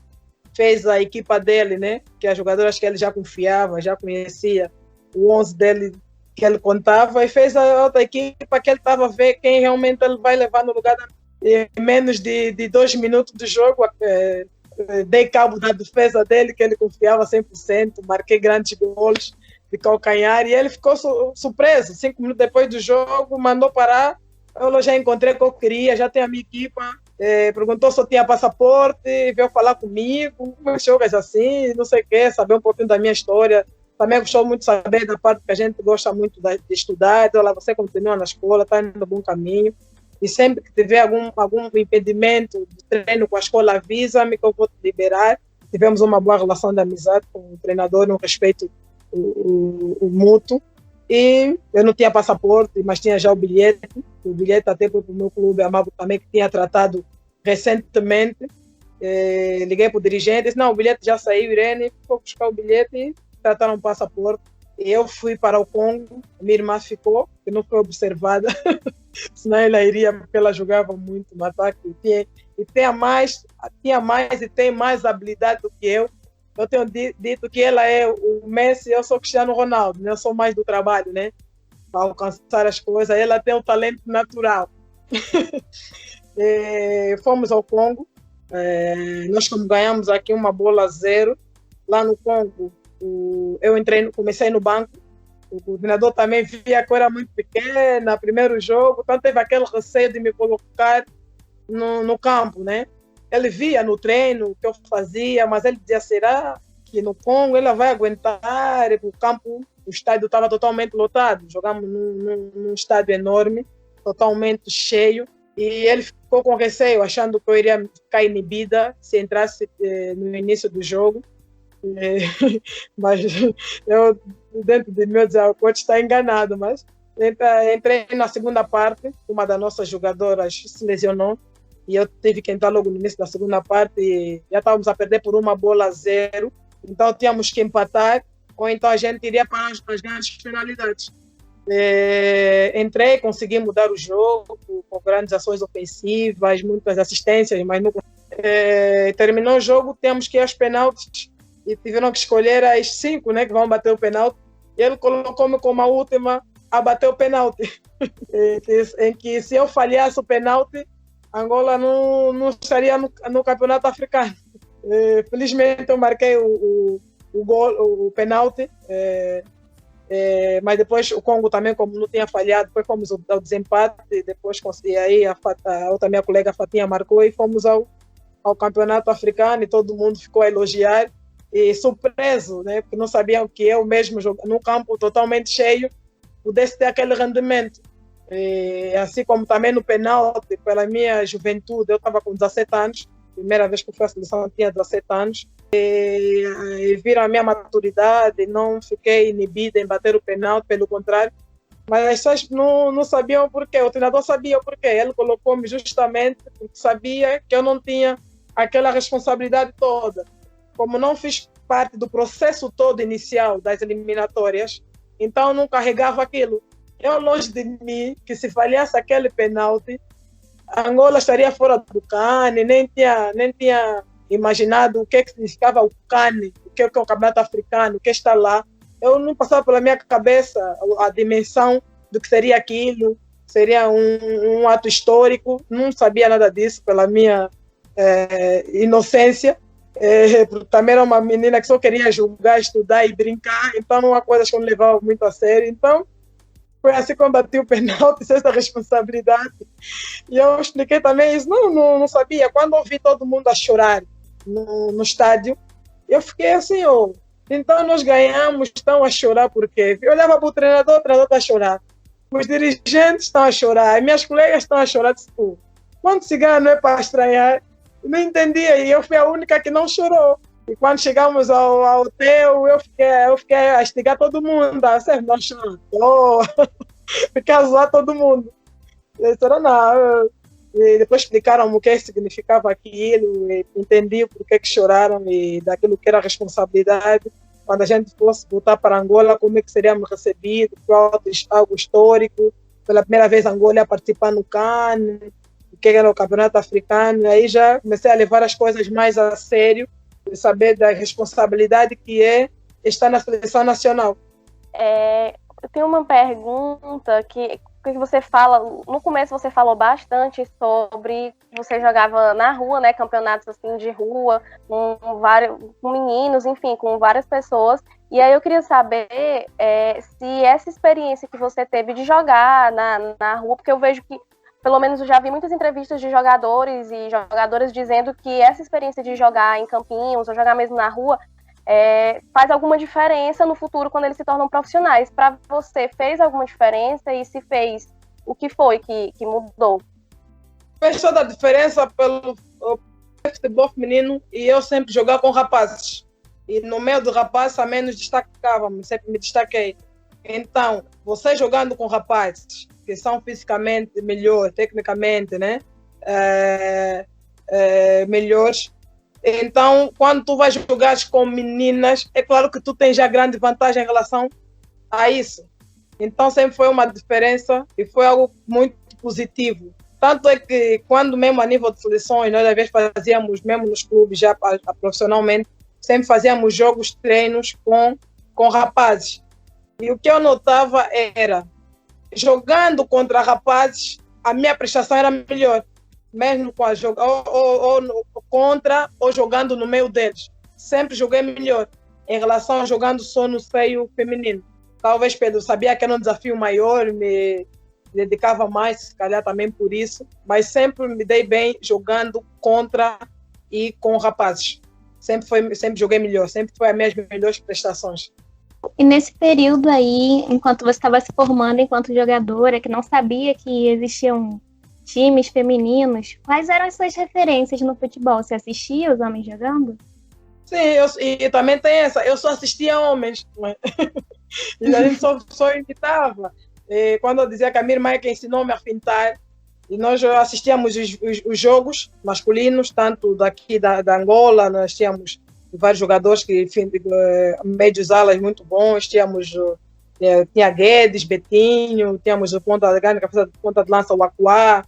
fez a equipa dele, né, que as jogadoras que ele já confiava, já conhecia, o 11 dele que ele contava, e fez a outra equipa que ele estava a ver quem realmente ele vai levar no lugar em menos de 2 minutos do jogo. Dei cabo da defesa dele, que ele confiava 100%, marquei grandes gols de calcanhar, e ele ficou surpreso. 5 minutos depois do jogo, mandou parar. Eu já encontrei o que eu queria, já tenho a minha equipa. Perguntou se eu tinha passaporte, veio falar comigo, como jogas assim, não sei o quê, saber um pouquinho da minha história. Também gostou muito de saber da parte que a gente gosta muito de estudar. Então, lá você continua na escola, está indo no bom caminho. E sempre que tiver algum impedimento de treino com a escola, avisa-me que eu vou te liberar. Tivemos uma boa relação de amizade com o treinador, um respeito o mútuo. E eu não tinha passaporte, mas tinha já o bilhete até para o meu clube, Amabo, também, que tinha tratado recentemente. Liguei para o dirigente, disse, não, o bilhete já saiu, Irene, vou buscar o bilhete e trataram o passaporte. E eu fui para o Congo, minha irmã ficou, que não foi observada, senão ela iria, porque ela jogava muito no ataque, tinha mais e tem mais habilidade do que eu. Eu tenho dito que ela é o Messi, eu sou Cristiano Ronaldo, né? Eu sou mais do trabalho, né? Para alcançar as coisas, ela tem um talento natural. Fomos ao Congo, nós ganhamos aqui uma bola 0, lá no Congo. Eu comecei no banco, o coordenador também via que eu era muito pequena, primeiro jogo, então teve aquele receio de me colocar no campo, né? Ele via no treino o que eu fazia, mas ele dizia, será que no Congo ela vai aguentar? O campo, o estádio estava totalmente lotado, jogamos num estádio enorme, totalmente cheio, e ele ficou com receio, achando que eu iria ficar inibida se entrasse no início do jogo. Mas eu, dentro de mim, eu dizia, o coach está enganado, mas entrei na segunda parte, uma das nossas jogadoras se lesionou, e eu tive que entrar logo no início da segunda parte, e já estávamos a perder por uma bola 0, então tínhamos que empatar, ou então a gente iria para as grandes penalidades. Entrei, consegui mudar o jogo, com grandes ações ofensivas, muitas assistências, mas não... terminou o jogo, temos que ir aos penaltis, e tiveram que escolher as 5, né, que vão bater o penalti, e ele colocou-me como a última a bater o penalti, em que se eu falhasse o penalti, Angola não estaria no campeonato africano. Felizmente eu marquei o gol, o penalti, mas depois o Congo também, como não tinha falhado, depois fomos ao desempate, e depois consegui, aí a outra minha colega Fatinha marcou, e fomos ao campeonato africano, e todo mundo ficou a elogiar, e surpreso, né, porque não sabiam que eu mesmo, num campo totalmente cheio, pudesse ter aquele rendimento. Assim como também no penalti, pela minha juventude, eu estava com 17 anos, primeira vez que fui à seleção eu tinha 17 anos, e viram a minha maturidade, não fiquei inibida em bater o penalti, pelo contrário, mas as pessoas não sabiam o porquê, o treinador sabia o porquê, ele colocou-me justamente porque sabia que eu não tinha aquela responsabilidade toda. Como não fiz parte do processo todo inicial das eliminatórias, então não carregava aquilo. Eu, longe de mim, que se falhasse aquele penalti, Angola estaria fora do CAN, nem tinha imaginado o que significava o CAN, o que é o Campeonato Africano, o que está lá. Eu não passava pela minha cabeça a dimensão do que seria aquilo, seria um ato histórico, não sabia nada disso pela minha inocência. Também era uma menina que só queria jogar, estudar e brincar, então não há coisas que eu não levava muito a sério. Então, foi assim quando bati o penalti, essa responsabilidade. E eu expliquei também isso, não sabia. Quando eu vi todo mundo a chorar no estádio, eu fiquei assim, então nós ganhamos, estão a chorar por quê? Eu olhava para o treinador está a chorar. Os dirigentes estão a chorar, minhas colegas estão a chorar. Quando se ganha não é para estranhar. Não entendia, e eu fui a única que não chorou. E quando chegamos ao hotel, eu fiquei a instigar todo mundo, você não chorou, fiquei a zoar todo mundo. Eu disse, não. E depois explicaram o que significava aquilo, e entendi por que choraram e daquilo que era a responsabilidade. Quando a gente fosse voltar para Angola, como é que seríamos recebidos, algo histórico. Pela primeira vez Angola ia participar no CAN, o que era o Campeonato Africano. E aí já comecei a levar as coisas mais a sério, de saber da responsabilidade que é estar na seleção nacional. Eu tenho uma pergunta que você fala, no começo você falou bastante sobre que você jogava na rua, né, campeonatos assim de rua, com meninos, enfim, com várias pessoas. E aí eu queria saber se essa experiência que você teve de jogar na rua, porque eu vejo que, pelo menos eu já vi muitas entrevistas de jogadores e jogadoras dizendo que essa experiência de jogar em campinhos ou jogar mesmo na rua faz alguma diferença no futuro quando eles se tornam profissionais. Para você, fez alguma diferença? E se fez, o que foi que mudou? Fez toda a diferença pelo futebol feminino e eu sempre jogar com rapazes. E no meio do rapazes também nos destacávamos, sempre me destaquei. Então, você jogando com rapazes que são fisicamente melhores, tecnicamente, né? Melhores. Então, quando tu vais jogar com meninas, é claro que tu tens já grande vantagem em relação a isso. Então, sempre foi uma diferença e foi algo muito positivo. Tanto é que, quando mesmo a nível de seleções, nós às vezes fazíamos, mesmo nos clubes já profissionalmente, sempre fazíamos jogos, treinos com rapazes. E o que eu notava era, jogando contra rapazes, a minha prestação era melhor. Mesmo com contra ou jogando no meio deles. Sempre joguei melhor em relação a jogando só no seio feminino. Talvez pelo sabia que era um desafio maior, me dedicava mais, se calhar também por isso, mas sempre me dei bem jogando contra e com rapazes. Sempre joguei melhor, sempre foi as minhas melhores prestações. E nesse período aí, enquanto você estava se formando enquanto jogadora, que não sabia que existiam times femininos, quais eram as suas referências no futebol? Você assistia os homens jogando? Sim, e também tem essa, eu só assistia homens, né? E a gente só imitava. E quando eu dizia que a minha irmã é que ensinou-me a fintar, e nós assistíamos os jogos masculinos, tanto daqui da Angola, nós tínhamos vários jogadores que médios alas muito bons, tinha Guedes, Betinho, tínhamos o ponta de lança, o Acuá,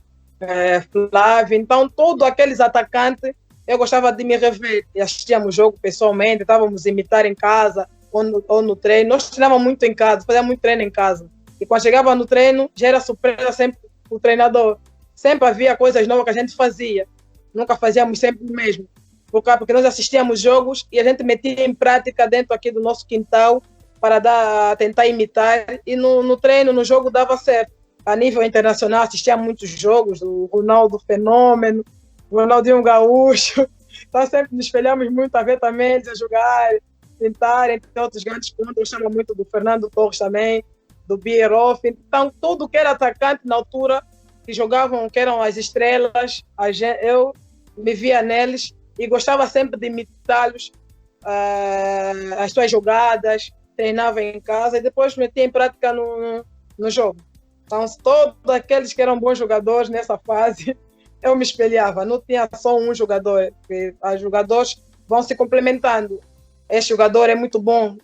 Flávio. Então, todos aqueles atacantes, eu gostava de me rever. E assistíamos o jogo pessoalmente, estávamos a imitar em casa ou no treino. Nós treinávamos muito em casa, fazíamos muito treino em casa. E quando chegava no treino, já era surpresa sempre o treinador. Sempre havia coisas novas que a gente fazia. Nunca fazíamos sempre o mesmo. Porque nós assistíamos jogos e a gente metia em prática dentro aqui do nosso quintal para tentar imitar. E no treino, no jogo, dava certo. A nível internacional, assistia a muitos jogos, o Ronaldo Fenômeno, o Ronaldinho Gaúcho. Então, sempre nos espelhamos muito a ver também eles a jogar, tentar, entre outros grandes pontos. Eu chamo muito do Fernando Torres também, do Bierhoff. Então, tudo que era atacante na altura, que jogavam, que eram as estrelas, eu me via neles e gostava sempre de imitá-los, as suas jogadas, treinava em casa e depois metia em prática no jogo. Então, todos aqueles que eram bons jogadores nessa fase, eu me espelhava. Não tinha só um jogador, porque os jogadores vão se complementando. Este jogador é muito bom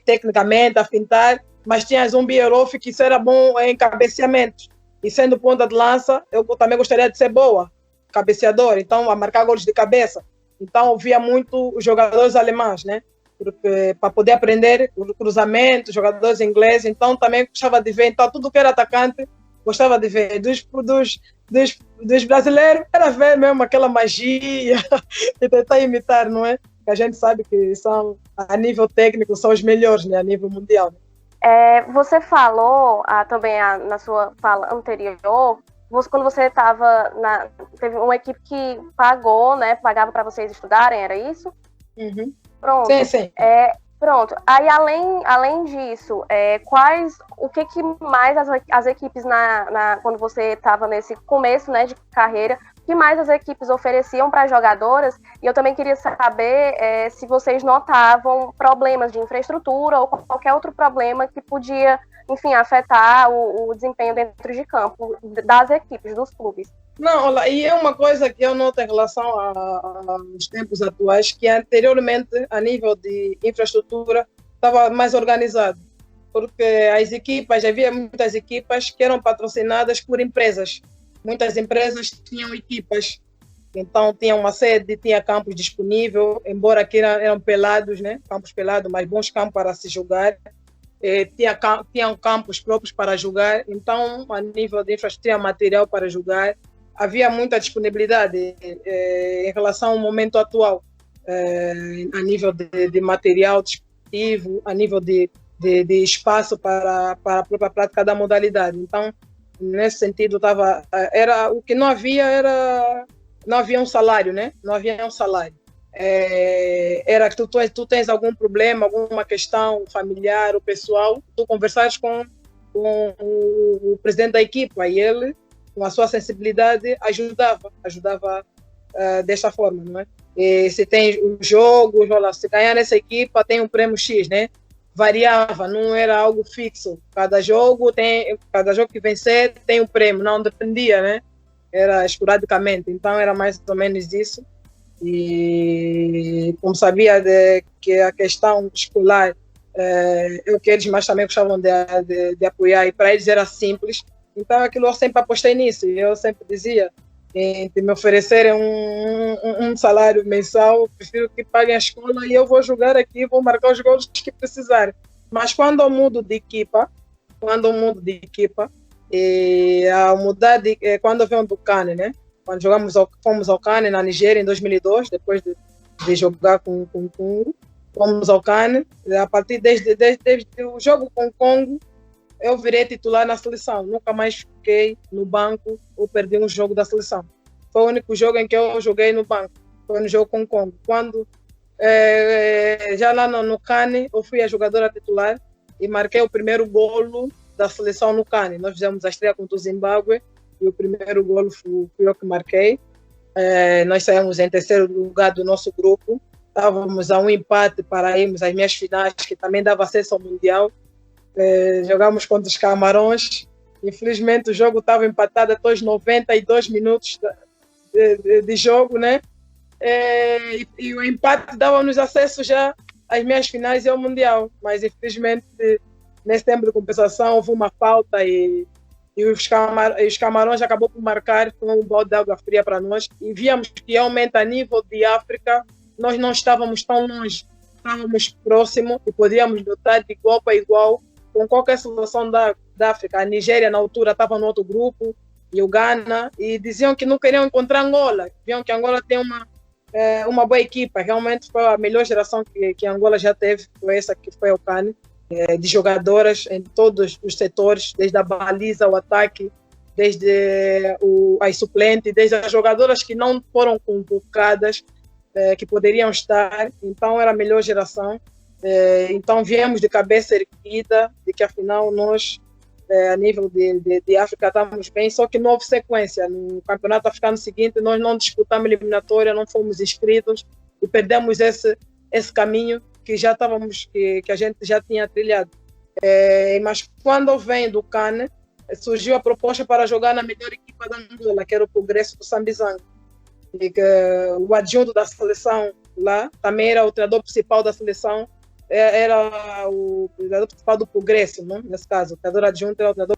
tecnicamente, a fintar, mas tinha um Bierhoff que era bom em cabeceamentos. E sendo ponta de lança, eu também gostaria de ser boa, cabeceador, então a marcar gols de cabeça. Então eu via muito os jogadores alemães, né? Porque para poder aprender o cruzamento, jogadores ingleses, então também gostava de ver. Então tudo que era atacante, gostava de ver. Dos brasileiros, era ver mesmo aquela magia e tentar imitar, não é? Que a gente sabe que são, a nível técnico, são os melhores, né? A nível mundial. Né? Você falou também na sua fala anterior, quando você estava teve uma equipe que pagava para vocês estudarem, era isso? Uhum. Pronto. Sim. Pronto. Aí, além disso, o que mais as equipes, quando você estava nesse começo, né, de carreira, que mais as equipes ofereciam para as jogadoras, e eu também queria saber se vocês notavam problemas de infraestrutura ou qualquer outro problema que podia, enfim, afetar o desempenho dentro de campo das equipes, dos clubes. Não, olha, e é uma coisa que eu noto em relação aos tempos atuais, que anteriormente, a nível de infraestrutura, estava mais organizado, porque havia muitas equipas que eram patrocinadas por empresas. Muitas empresas tinham equipas, então tinha uma sede, tinha campos disponível, embora aqui eram pelados, né? Campos pelados, mas bons campos para se jogar. Tinham campos próprios para jogar, então a nível de infraestrutura, material para jogar, havia muita disponibilidade em relação ao momento atual, a nível de material disponível, a nível de espaço para a própria prática da modalidade. Então, nesse sentido, o que não havia não havia um salário, né? Não havia um salário. Era que tu tens algum problema, alguma questão familiar ou pessoal, tu conversares com o presidente da equipa e ele, com a sua sensibilidade, ajudava desta forma, não é? E se tem os jogos, se ganhar nessa equipa, tem um prêmio X, né? Variava, não era algo fixo. Cada jogo que vencer tem um prêmio, não dependia, né? Era esporadicamente, então era mais ou menos isso. E como sabia que a questão escolar é o que eles mais também gostavam de apoiar, e para eles era simples, então aquilo eu sempre apostei nisso, e eu sempre dizia, se me oferecerem um salário mensal, prefiro que paguem a escola e eu vou jogar aqui, vou marcar os gols que precisarem. Mas quando eu mudo de equipa, quando eu venho do CAN, né? Quando fomos ao CAN na Nigéria em 2002, depois de jogar com o Congo, fomos ao CAN, a partir desde o jogo com o Congo, eu virei titular na seleção, nunca mais fiquei no banco ou perdi um jogo da seleção. Foi o único jogo em que eu joguei no banco, foi no jogo com o Congo. Quando, já lá no CAN, eu fui a jogadora titular e marquei o primeiro golo da seleção no CAN. Nós fizemos a estreia contra o Zimbábue e o primeiro golo fui eu que marquei. Nós saímos em terceiro lugar do nosso grupo, estávamos a um empate para irmos às meias finais, que também dava acesso ao Mundial. Jogamos contra os Camarões. Infelizmente o jogo estava empatado até os 92 minutos de jogo, né? E o empate dava-nos acesso já às meias finais e ao Mundial, mas infelizmente nesse tempo de compensação houve uma falta e os Camarões acabou por marcar com um balde de água fria para nós, e víamos que realmente a nível de África nós não estávamos tão longe, estávamos próximos e podíamos lutar de igual para igual com qualquer seleção da África. A Nigéria, na altura, estava no outro grupo, e o Ghana, e diziam que não queriam encontrar Angola. Viam que Angola tem uma boa equipa. Realmente foi a melhor geração que Angola já teve, foi essa que foi o CAN, de jogadoras em todos os setores, desde a baliza, o ataque, desde as suplentes, desde as jogadoras que não foram convocadas, que poderiam estar. Então era a melhor geração. Então viemos de cabeça erguida, de que afinal nós, a nível de África, estávamos bem, só que não houve sequência. No campeonato africano seguinte nós não disputamos eliminatória, não fomos inscritos e perdemos esse caminho que que a gente já tinha trilhado. Mas quando vem do CAN, surgiu a proposta para jogar na melhor equipa da Angola, que era o Progresso do Sambizanga. E que o adjunto da seleção lá também era o treinador principal da seleção, era o treinador principal do Progresso, não? Nesse caso, o treinador adjunto era o treinador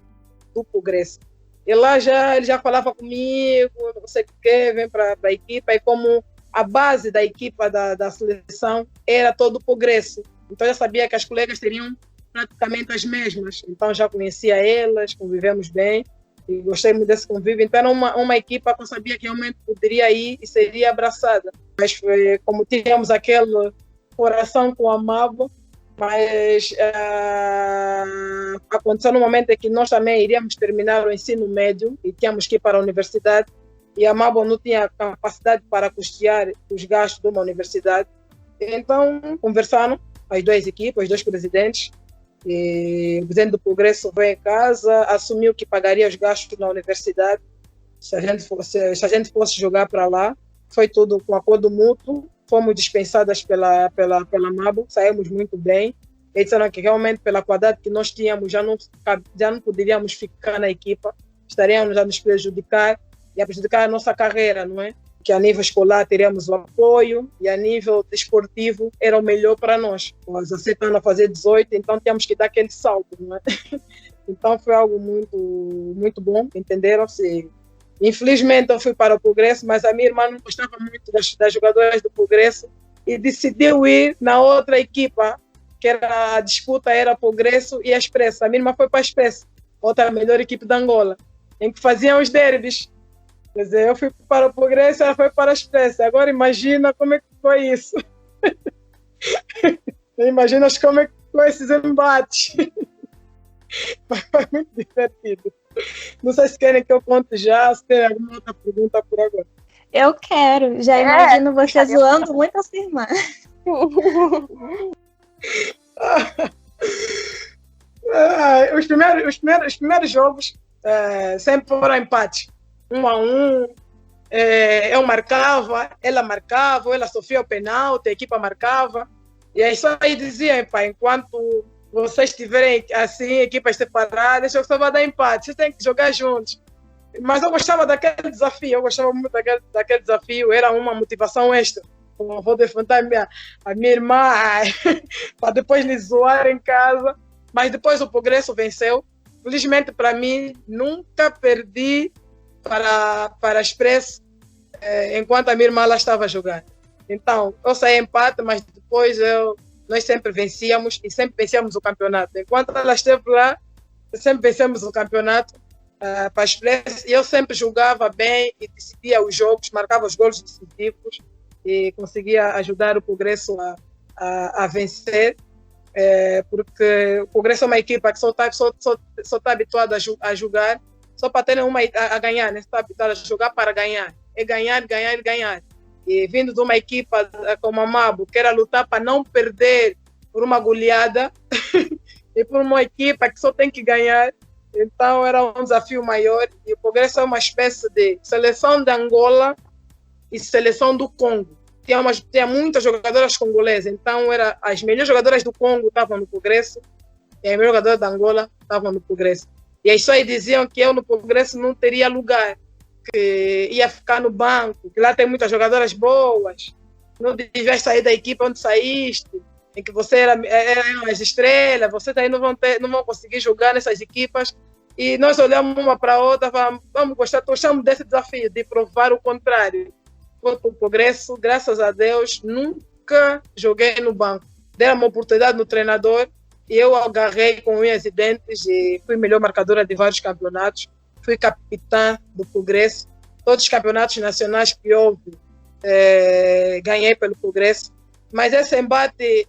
do Progresso. E lá ele já falava comigo, não sei o que, vem para a equipa, e como a base da equipa da seleção era todo o Progresso, então eu já sabia que as colegas teriam praticamente as mesmas, então já conhecia elas, convivemos bem, e gostei muito desse convívio. Então era uma equipa que eu sabia que realmente poderia ir e seria abraçada, mas como tínhamos aquele coração com a Mabo, mas aconteceu no momento em que nós também iríamos terminar o ensino médio e tínhamos que ir para a universidade, e a Mabo não tinha capacidade para custear os gastos de uma universidade. Então conversaram as duas equipes, os dois presidentes, e o presidente do Progresso veio em casa, assumiu que pagaria os gastos na universidade, se a gente fosse jogar para lá. Foi tudo com acordo mútuo. Fomos dispensadas pela Mabo, saímos muito bem. Eles disseram que realmente, pela qualidade que nós tínhamos, já não poderíamos ficar na equipa, estaríamos a nos prejudicar e a prejudicar a nossa carreira, não é? Que a nível escolar teríamos o apoio e a nível desportivo era o melhor para nós. Nós aceitamos a fazer 18, então tínhamos que dar aquele salto, não é? Então foi algo muito, muito bom, entenderam-se? Infelizmente eu fui para o Progresso, mas a minha irmã não gostava muito das jogadoras do Progresso e decidiu ir na outra equipa, que a disputa era Progresso e Expresso. A minha irmã foi para a Expresso, outra melhor equipe da Angola, em que faziam os derbys. Quer dizer, eu fui para o Progresso e ela foi para a Expresso. Agora imagina como é que foi isso. Imagina como é que foi esses embates. Foi muito divertido. Não sei se querem que eu conte já, se tem alguma outra pergunta por agora. Eu quero. Já imagino você zoando muito a sua irmã. Os primeiros jogos sempre foram empates. 1-1. Eu marcava, ou ela sofria o penalti, a equipa marcava. E aí só aí dizia, pai, enquanto vocês tiverem assim, equipas separadas, eu só vai dar empate, vocês têm que jogar juntos. Mas eu gostava daquele desafio, eu gostava muito daquele desafio, era uma motivação extra. Eu vou defrontar a minha irmã para depois lhe zoar em casa. Mas depois o Progresso venceu. Felizmente para mim, nunca perdi para a Expresso enquanto a minha irmã lá estava a jogar. Então, eu saí empate, mas depois nós sempre vencíamos e sempre vencíamos o campeonato. Enquanto ela esteve lá, sempre vencemos o campeonato para a Expresso e eu sempre jogava bem e decidia os jogos, marcava os gols decisivos e conseguia ajudar o Progresso a vencer, porque o Progresso é uma equipa que só está habituada a jogar, só para ter uma a ganhar, não está habituada a jogar para ganhar. É ganhar, ganhar e ganhar. E vindo de uma equipa como a Mabo, que era lutar para não perder por uma goleada, e por uma equipa que só tem que ganhar, então era um desafio maior. E o Progresso é uma espécie de seleção de Angola e seleção do Congo. Tinha muitas jogadoras congolesas, então as melhores jogadoras do Congo estavam no Progresso e as melhores jogadoras da Angola estavam no Progresso. E aí só diziam que eu no Progresso não teria lugar, que ia ficar no banco, que lá tem muitas jogadoras boas, não devias sair da equipe onde saíste, em que você era as estrelas, vocês aí não vão conseguir jogar nessas equipas. E nós olhamos uma para a outra, vamos gostamos desse desafio, de provar o contrário. Foi para o Progresso, graças a Deus, nunca joguei no banco. Deram uma oportunidade no treinador e eu agarrei com unhas e dentes e fui melhor marcadora de vários campeonatos. Fui capitã do Progresso. Todos os campeonatos nacionais que houve, ganhei pelo Progresso. Mas esse embate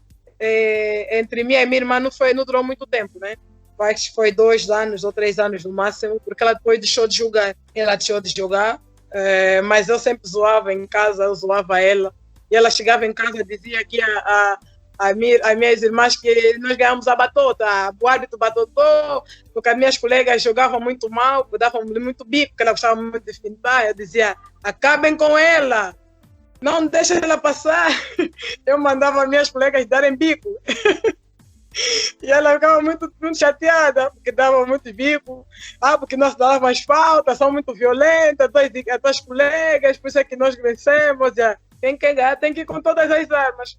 entre mim e minha irmã não durou muito tempo, né? Acho que foi 2 anos ou 3 anos no máximo, porque ela depois deixou de jogar. Ela deixou de jogar, mas eu sempre zoava em casa, eu zoava ela. E ela chegava em casa e dizia que as minhas irmãs que nós ganhamos a batota, o árbitro batotou, porque as minhas colegas jogavam muito mal, davam muito bico, porque ela gostava muito de fintar. Eu dizia, acabem com ela, não deixem ela passar. Eu mandava as minhas colegas darem bico. E ela ficava muito chateada, porque dava muito bico. Porque nós dávamos falta, são muito violentas, as colegas, por isso é que nós vencemos. Já. Tem que ganhar, tem que ir com todas as armas.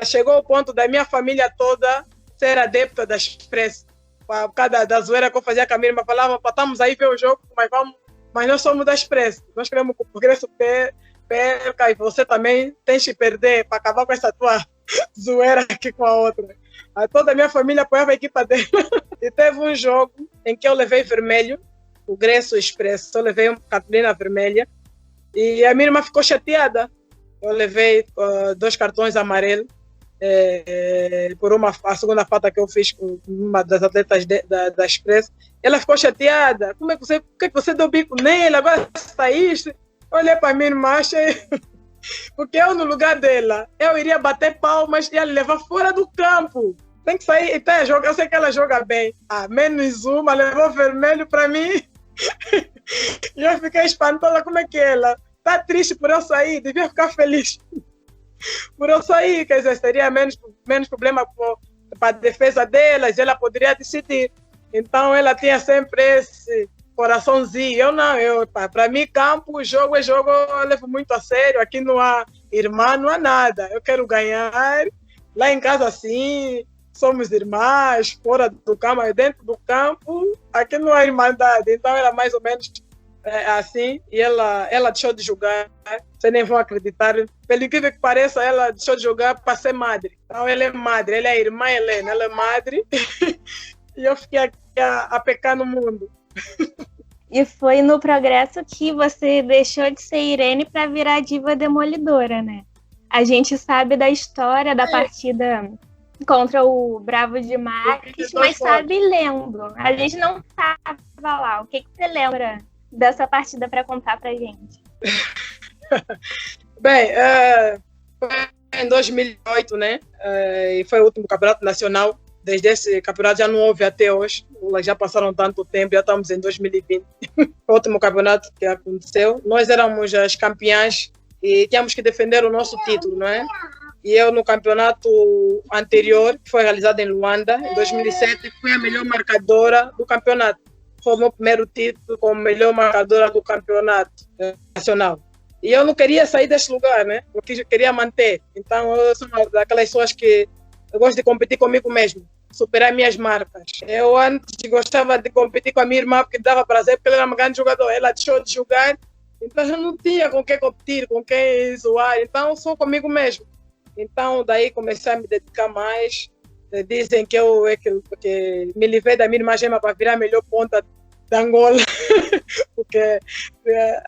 Chegou o ponto da minha família toda ser adepta da Expresso. Por causa da zoeira que eu fazia com a minha irmã, falava, estamos aí ver o jogo, mas nós somos da Expresso. Nós queremos que o Progresso perca e você também tem que perder para acabar com essa tua zoeira aqui com a outra. Toda a minha família apoiava a equipa dela. E teve um jogo em que eu levei vermelho, o Progresso Expresso, eu levei uma cartolina vermelha e a minha irmã ficou chateada. Eu levei 2 cartões amarelos por a segunda falta que eu fiz com uma das atletas da Expresso. Ela ficou chateada. Por que você deu bico nele? Agora saíste. Eu olhei para a minha irmã, achei... Porque eu, no lugar dela, eu iria bater palmas e ia levar fora do campo. Tem que sair. Então, eu sei que ela joga bem. Menos uma, levou vermelho para mim. E eu fiquei espantosa, como é que ela está triste por eu sair, devia ficar feliz por eu sair, quer dizer, seria menos problema para a defesa delas, ela poderia decidir. Então ela tinha sempre esse coraçãozinho. Eu não, para mim campo, jogo é jogo, eu levo muito a sério, aqui não há irmã, não há nada, eu quero ganhar, lá em casa assim, somos irmãs, fora do campo, mas dentro do campo, aqui não há irmandade. Então era mais ou menos assim, e ela deixou de jogar, vocês nem vão acreditar, pelo incrível que pareça, ela deixou de jogar para ser madre. Então ela é madre, ela é a irmã Helena, ela é madre, e eu fiquei aqui a pecar no mundo. E foi no Progresso que você deixou de ser Irene para virar Diva Demolidora, né? A gente sabe da história da partida contra o Bravo de Marques, mas sabe lembro. A gente não estava lá. O que você lembra dessa partida para contar pra gente? Bem, foi em 2008, né? E foi o último campeonato nacional. Desde esse campeonato já não houve até hoje. Já passaram tanto tempo, já estamos em 2020. Foi o último campeonato que aconteceu. Nós éramos as campeãs e tínhamos que defender o nosso título, não é? E eu, no campeonato anterior, que foi realizado em Luanda, em 2007, fui a melhor marcadora do campeonato. Foi o meu primeiro título como melhor marcadora do campeonato nacional. E eu não queria sair desse lugar, né? Eu queria manter. Então, eu sou uma daquelas pessoas que eu gosto de competir comigo mesmo, superar minhas marcas. Eu antes gostava de competir com a minha irmã porque dava prazer, porque ela era uma grande jogadora. Ela deixou de jogar, então eu não tinha com quem competir, com quem zoar. Então, eu sou comigo mesmo. Então, daí comecei a me dedicar mais. Dizem que que me livrei da minha irmã gêmea para virar a melhor ponta da Angola, porque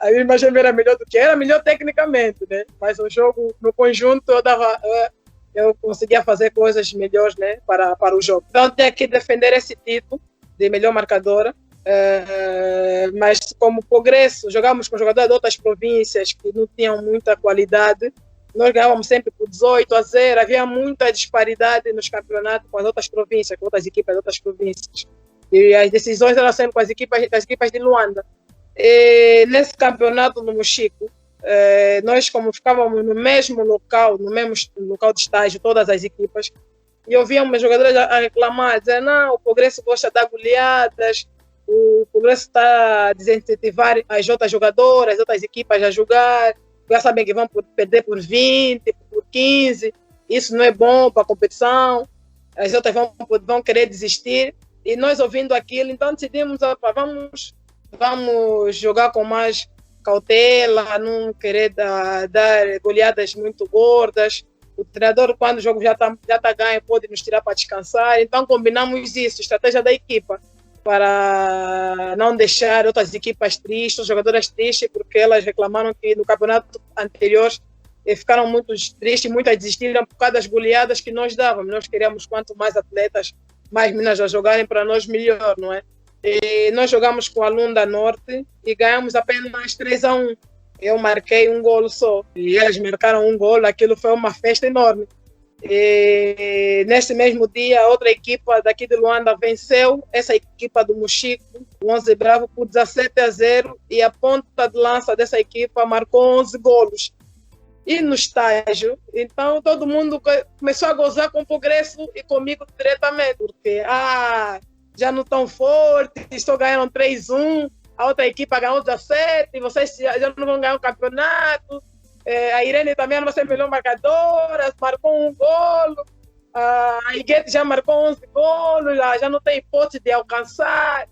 a minha irmã gêmea era melhor do que era, melhor tecnicamente, né? Mas o jogo, no conjunto, eu conseguia fazer coisas melhores, né, para o jogo. Então, tinha que defender esse título de melhor marcadora, mas como progresso, jogávamos com jogadores de outras províncias que não tinham muita qualidade. Nós ganhávamos sempre por 18-0, havia muita disparidade nos campeonatos com as outras províncias, com outras equipas de outras províncias. E as decisões eram sempre com as equipas de Luanda. E nesse campeonato no Mochico, nós como ficávamos no mesmo local de estágio, todas as equipas, e ouvíamos jogadores a reclamar, a dizer, não, o Progresso gosta de dar goleadas, o Progresso está a desincentivar as outras jogadoras, as outras equipas a jogar, já sabem que vão perder por 20, por 15, isso não é bom para a competição, as outras vão querer desistir, e nós ouvindo aquilo, então decidimos, vamos jogar com mais cautela, não querer dar goleadas muito gordas. O treinador, quando o jogo já tá ganho, pode nos tirar para descansar. Então combinamos isso, estratégia da equipa, para não deixar outras equipas tristes, jogadoras tristes, porque elas reclamaram que no campeonato anterior ficaram muito tristes, muitas desistiram por causa das goleadas que nós dávamos. Nós queríamos quanto mais atletas, mais meninas a jogarem, para nós melhor, não é? E nós jogamos com a Lunda Norte e ganhamos apenas 3-1. Eu marquei um golo só e eles marcaram um golo, aquilo foi uma festa enorme. E nesse mesmo dia, outra equipa daqui de Luanda venceu essa equipa do Mochico, o 11 Bravo, por 17-0, e a ponta de lança dessa equipa marcou 11 golos. E no estágio, então todo mundo começou a gozar com o Progresso e comigo diretamente, porque já não estão fortes, só ganharam 3-1, a outra equipa ganhou 17, vocês já não vão ganhar o campeonato. A Irene também não vai ser melhor marcadora, marcou um golo, a Iguete já marcou 11 golos, já não tem hipótese de alcançar.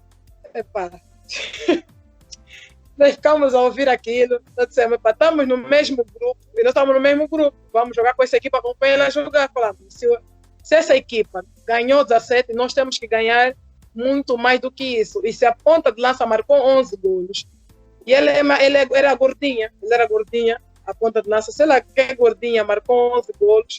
Nós ficamos a ouvir aquilo, nós dissemos, estamos no mesmo grupo, e nós estamos no mesmo grupo, vamos jogar com essa equipa, acompanha ela jogar. Falamos, se essa equipa ganhou 17, nós temos que ganhar muito mais do que isso. E se a ponta de lança marcou 11 golos, e ela era gordinha, a ponta de lança, se ela que é gordinha, marcou 11 golos,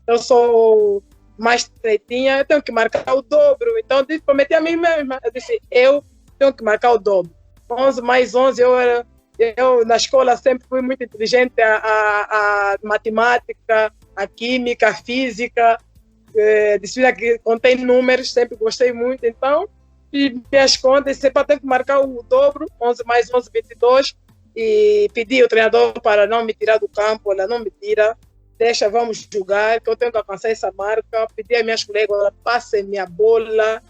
eu sou mais estreitinha, eu tenho que marcar o dobro. Então eu prometi a mim mesma, eu disse, eu tenho que marcar o dobro. 11 mais 11, eu na escola sempre fui muito inteligente, a matemática, a química, a física, disciplina que contém números, sempre gostei muito. Então fiz minhas contas, sempre tem que marcar o dobro, 11 mais 11, 22, e pedi ao treinador para não me tirar do campo, ela não me tira, deixa, vamos jogar, que eu tenho que alcançar essa marca, pedi às minhas colegas, passem minha bola,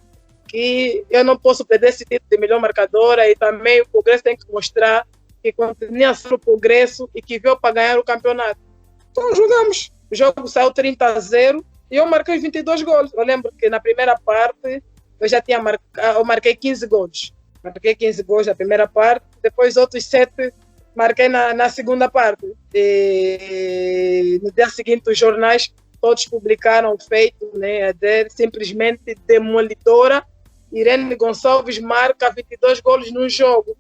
que eu não posso perder esse título de melhor marcadora, e também o Progresso tem que mostrar que continua a ser o Progresso e que veio para ganhar o campeonato. Então jogamos, o jogo saiu 30-0, e eu marquei 22 gols. Eu lembro que na primeira parte eu já tinha eu marquei 15 gols. Marquei 15 gols na primeira parte, depois outros 7 marquei na segunda parte. E no dia seguinte os jornais todos publicaram o feito, né, simplesmente demolidora. Irene Gonçalves marca 22 gols num jogo.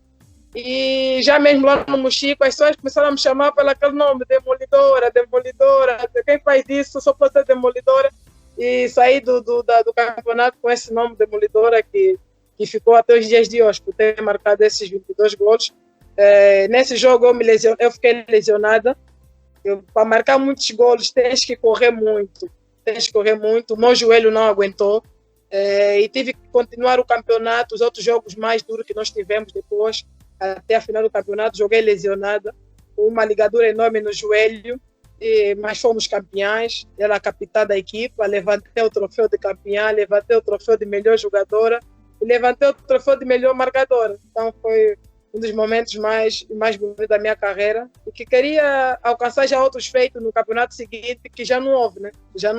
E já mesmo lá no Mochico, as pessoas começaram a me chamar pelo aquele nome, Demolidora, Demolidora. Quem faz isso só pode ser Demolidora. E saí do campeonato com esse nome, Demolidora, que ficou até os dias de hoje, por ter marcado esses 22 gols. Nesse jogo eu fiquei lesionada. Para marcar muitos gols tens que correr muito. O meu joelho não aguentou. E tive que continuar o campeonato, os outros jogos mais duros que nós tivemos depois, até a final do campeonato, joguei lesionada, com uma ligadura enorme no joelho, mas fomos campeãs. Era a capitã da equipa, levantei o troféu de campeã, levantei o troféu de melhor jogadora e levantei o troféu de melhor marcadora. Então foi um dos momentos mais bonitos da minha carreira, e que queria alcançar já outros feitos no campeonato seguinte, que já não houve, né? Já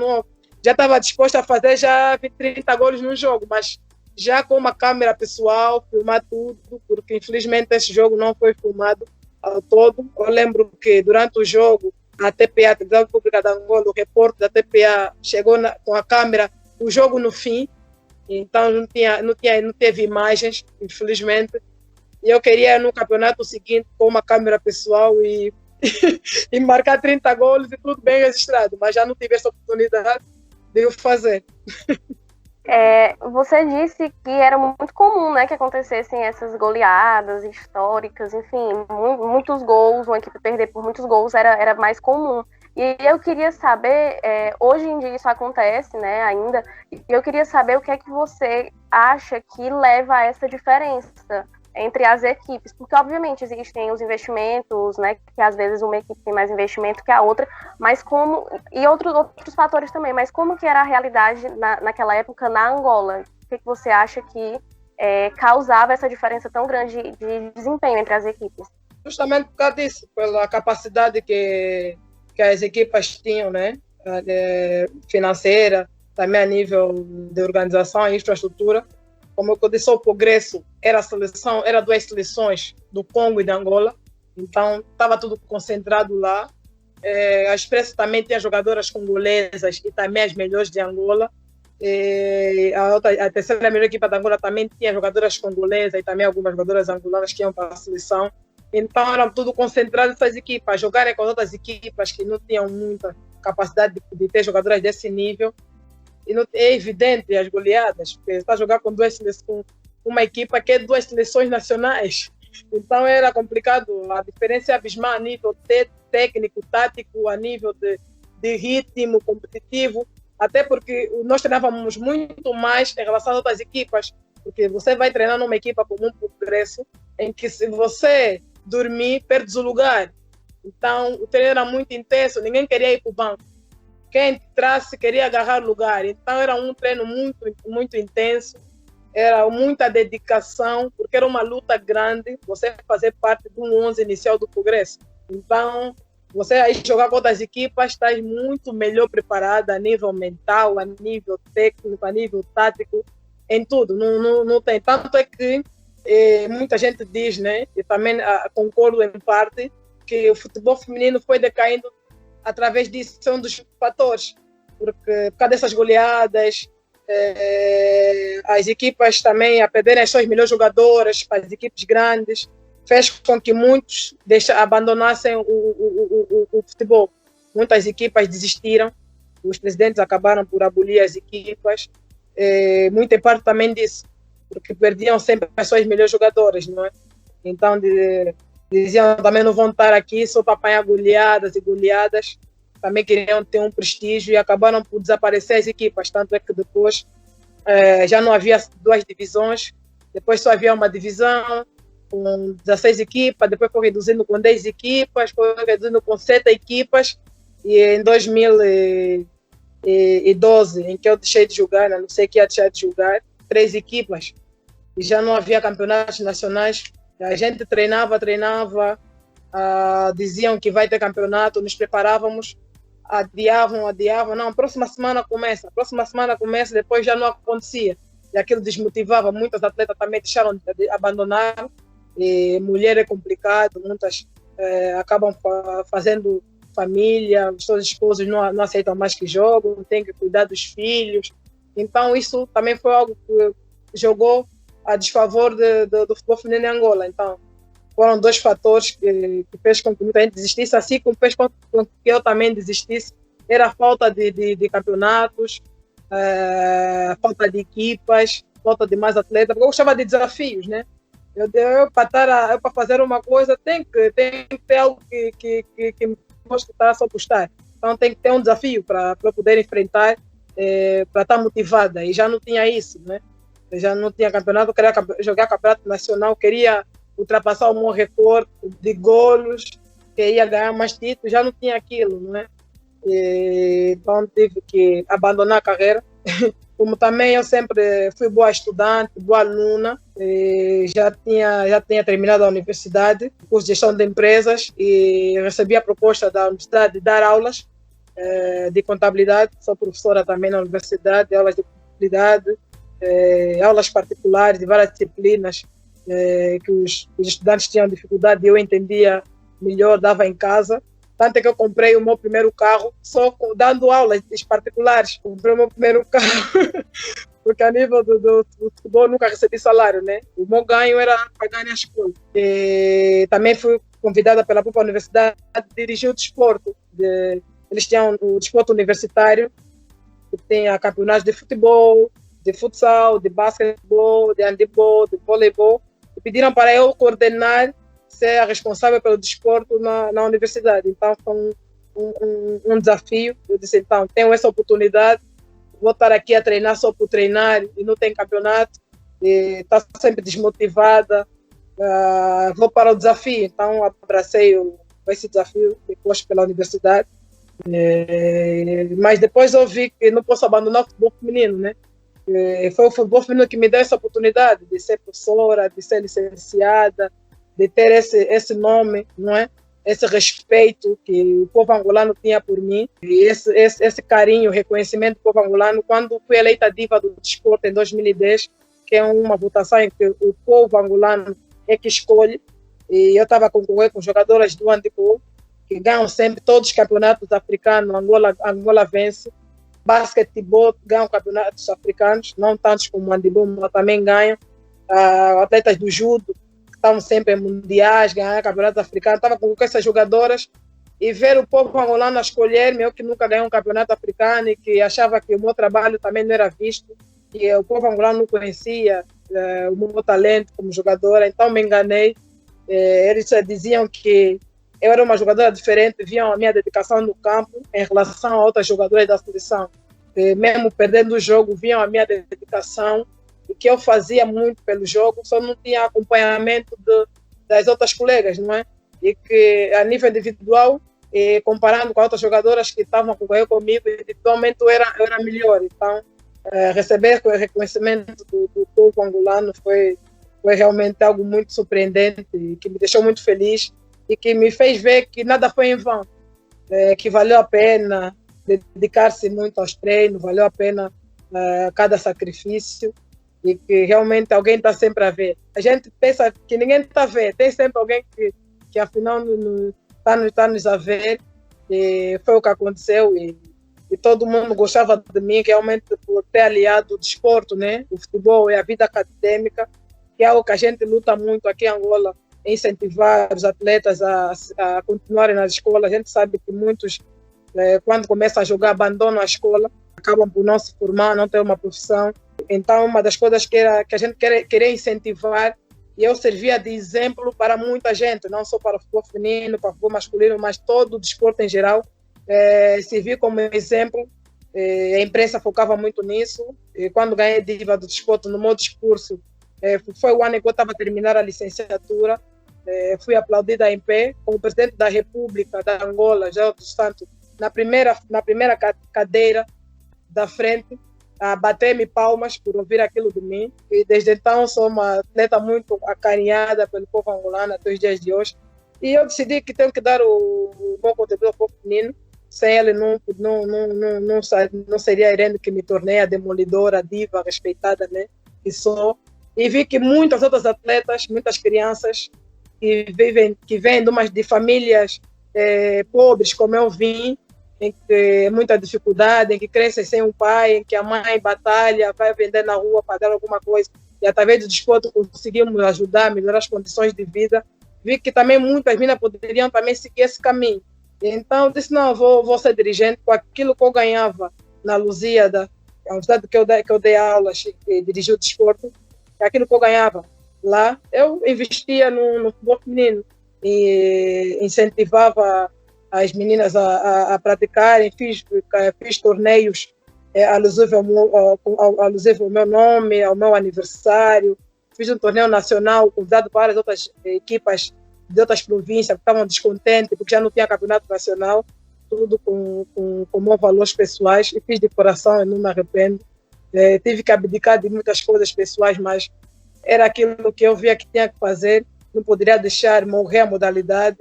estava disposta a fazer já 30 gols no jogo, mas já com uma câmera pessoal, filmar tudo, porque infelizmente esse jogo não foi filmado ao todo. Eu lembro que durante o jogo, a TPA, a Televisão Pública de Angola, o repórter da TPA chegou com a câmera, o jogo no fim, então não teve imagens, infelizmente. E eu queria no campeonato seguinte com uma câmera pessoal e marcar 30 gols e tudo bem registrado, mas já não tive essa oportunidade de o fazer. Você disse que era muito comum, né, que acontecessem essas goleadas históricas, enfim, muitos gols, uma equipe perder por muitos gols era mais comum. E eu queria saber, hoje em dia isso acontece, né, ainda, e eu queria saber o que é que você acha que leva a essa diferença entre as equipes, porque obviamente existem os investimentos, né, que às vezes uma equipe tem mais investimento que a outra, mas e outros fatores também, mas como que era a realidade naquela época na Angola? O que você acha que causava essa diferença tão grande de desempenho entre as equipes? Justamente por causa disso, pela capacidade que as equipas tinham, né, financeira, também a nível de organização e infraestrutura. Como eu disse, o Progresso era duas seleções do Congo e da Angola, então estava tudo concentrado lá. A Expresso também tinha jogadoras congolesas e também as melhores de Angola. A terceira melhor equipa da Angola também tinha jogadoras congolesas e também algumas jogadoras angolanas que iam para a seleção. Então era tudo concentrado nessas equipas, jogarem com outras equipas que não tinham muita capacidade de ter jogadoras desse nível. E não, é evidente as goleadas, porque está a jogar com uma equipa que é duas seleções nacionais. Então era complicado, a diferença é abismal a nível técnico, tático, a nível de ritmo competitivo, até porque nós treinávamos muito mais em relação às outras equipas, porque você vai treinar numa equipa como um Progresso, em que se você dormir, perdes o lugar. Então o treino era muito intenso, ninguém queria ir para o banco. Quem entrasse queria agarrar lugar. Então era um treino muito, muito intenso, era muita dedicação, porque era uma luta grande, você fazer parte do 11 inicial do Progresso. Então, você aí jogar com outras equipas, está muito melhor preparada a nível mental, a nível técnico, a nível tático, em tudo. Não tem. Tanto é que muita gente diz, né, e também concordo em parte, que o futebol feminino foi decaindo através disso, são um dos fatores, porque por causa dessas goleadas, as equipas também a perderem as suas melhores jogadoras para as equipes grandes, fez com que muitos abandonassem o futebol. Muitas equipas desistiram, os presidentes acabaram por abolir as equipas, muito em parte também disso, porque perdiam sempre as suas melhores jogadoras, não é? Então, diziam também não vão estar aqui só para apanhar goleadas e goleadas, também queriam ter um prestígio e acabaram por desaparecer as equipas, tanto é que depois já não havia 2 divisões, depois só havia uma divisão com 16 equipas, depois foi reduzindo com 10 equipas, foi reduzindo com 7 equipas, e em 2012, em que eu deixei de jogar, não sei que ia deixar de jogar, 3 equipas, e já não havia campeonatos nacionais. A gente treinava, diziam que vai ter campeonato, nos preparávamos, adiavam, não, próxima semana começa, depois já não acontecia, e aquilo desmotivava, muitos atletas também deixaram de abandonar, e mulher é complicado, muitas acabam fazendo família, os seus esposos não aceitam mais que jogam, tem que cuidar dos filhos, então isso também foi algo que jogou a desfavor do futebol feminino em Angola. Então foram 2 fatores que fez com que muita gente desistisse, assim como fez com que eu também desistisse. Era a falta de campeonatos, falta de equipas, falta de mais atletas, porque eu gostava de desafios, né? Para fazer uma coisa tem que ter algo que me gosto de estar só postar. Então tem que ter um desafio para poder enfrentar, para estar motivada, e já não tinha isso, né? Eu já não tinha campeonato, eu queria jogar campeonato nacional, queria ultrapassar o meu recorde de golos, que ia ganhar mais títulos, já não tinha aquilo, não é? Então tive que abandonar a carreira. Como também eu sempre fui boa estudante, boa aluna, já tinha terminado a universidade, curso de gestão de empresas, e recebi a proposta da universidade de dar aulas de contabilidade. Sou professora também na universidade, aulas de contabilidade, aulas particulares de várias disciplinas que os estudantes tinham dificuldade e eu entendia melhor, dava em casa. Tanto é que eu comprei o meu primeiro carro só dando aulas particulares. Comprei o meu primeiro carro, porque a nível do futebol eu nunca recebi salário, né? O meu ganho era pagar a escola. Também fui convidada pela própria universidade a dirigir o desporto. Eles tinham o desporto universitário, que tinha campeonatos de futebol, de futsal, de basquetebol, de handebol, de voleibol, e pediram para eu coordenar, ser a responsável pelo desporto na universidade. Então foi um desafio. Eu disse, então, tenho essa oportunidade, vou estar aqui a treinar só por treinar e não tem campeonato, está sempre desmotivada, vou para o desafio. Então abracei esse desafio que posto pela universidade. Mas depois eu vi que não posso abandonar o futebol feminino, né? Foi o futebol feminino que me deu essa oportunidade de ser professora, de ser licenciada, de ter esse nome, não é? Esse respeito que o povo angolano tinha por mim, e esse carinho, reconhecimento do povo angolano. Quando fui eleita diva do desporto em 2010, que é uma votação em que o povo angolano é que escolhe, e eu estava concorrendo com jogadoras do handebol, que ganham sempre todos os campeonatos africanos. Angola vence. Basquetebol ganham campeonatos africanos, não tantos como o handebol, mas também ganham. Atletas do judo, que estavam sempre em mundiais, ganham campeonatos africanos. Estava com essas jogadoras e ver o povo angolano a escolher-me, eu que nunca ganhei um campeonato africano e que achava que o meu trabalho também não era visto, que o povo angolano não conhecia o meu talento como jogadora, então me enganei. Eles diziam que eu era uma jogadora diferente, viam a minha dedicação no campo em relação a outras jogadoras da seleção. Mesmo perdendo o jogo, viam a minha dedicação e que eu fazia muito pelo jogo, só não tinha acompanhamento das outras colegas, não é? E que a nível individual, comparando com outras jogadoras que estavam a concorrer comigo, individualmente eu era melhor. Então, receber o reconhecimento do povo angolano foi realmente algo muito surpreendente e que me deixou muito feliz e que me fez ver que nada foi em vão, que valeu a pena dedicar-se muito aos treinos, valeu a pena cada sacrifício e que realmente alguém está sempre a ver. A gente pensa que ninguém está a ver, tem sempre alguém que afinal está nos a ver, e foi o que aconteceu e todo mundo gostava de mim realmente por ter aliado o desporto, né? O futebol e a vida acadêmica, que é algo que a gente luta muito aqui em Angola, incentivar os atletas a continuarem nas escolas. A gente sabe que muitos, quando começam a jogar, abandonam a escola, acabam por não se formar, não ter uma profissão. Então, uma das coisas que a gente queria incentivar, e eu servia de exemplo para muita gente, não só para o futebol feminino, para o futebol masculino, mas todo o desporto em geral, servir como exemplo A imprensa focava muito nisso. E quando ganhei Diva do Desporto, no meu discurso, foi o ano em que eu estava a terminar a licenciatura. Fui aplaudida em pé como presidente da República da Angola, José dos Santos, na primeira cadeira da frente, a bater-me palmas por ouvir aquilo de mim. E desde então sou uma atleta muito acarinhada pelo povo angolano até os dias de hoje. E eu decidi que tenho que dar o bom contributo ao povo feminino. Sem ele não seria a Irene que me tornei a demolidora, a diva, respeitada, né, que sou. E vi que muitas outras atletas, muitas crianças que vêm de famílias pobres, como eu vim, em que muita dificuldade, em que crescem sem um pai, em que a mãe batalha, vai vender na rua para dar alguma coisa, e através do desporto conseguimos ajudar, melhorar as condições de vida. Vi que também muitas meninas poderiam também seguir esse caminho. Então, disse, não, vou ser dirigente com aquilo que eu ganhava na Lusíada, a universidade que eu dei aulas e dirigi o desporto, aquilo que eu ganhava lá, eu investia no futebol feminino e incentivava as meninas a praticarem, fiz torneios alusivos ao meu nome, ao meu aniversário, fiz um torneio nacional convidado para várias outras equipas de outras províncias que estavam descontentes porque já não tinha campeonato nacional, tudo com meus valores pessoais, e fiz de coração e não me arrependo. Tive que abdicar de muitas coisas pessoais, mas era aquilo que eu via que tinha que fazer, não poderia deixar morrer a modalidade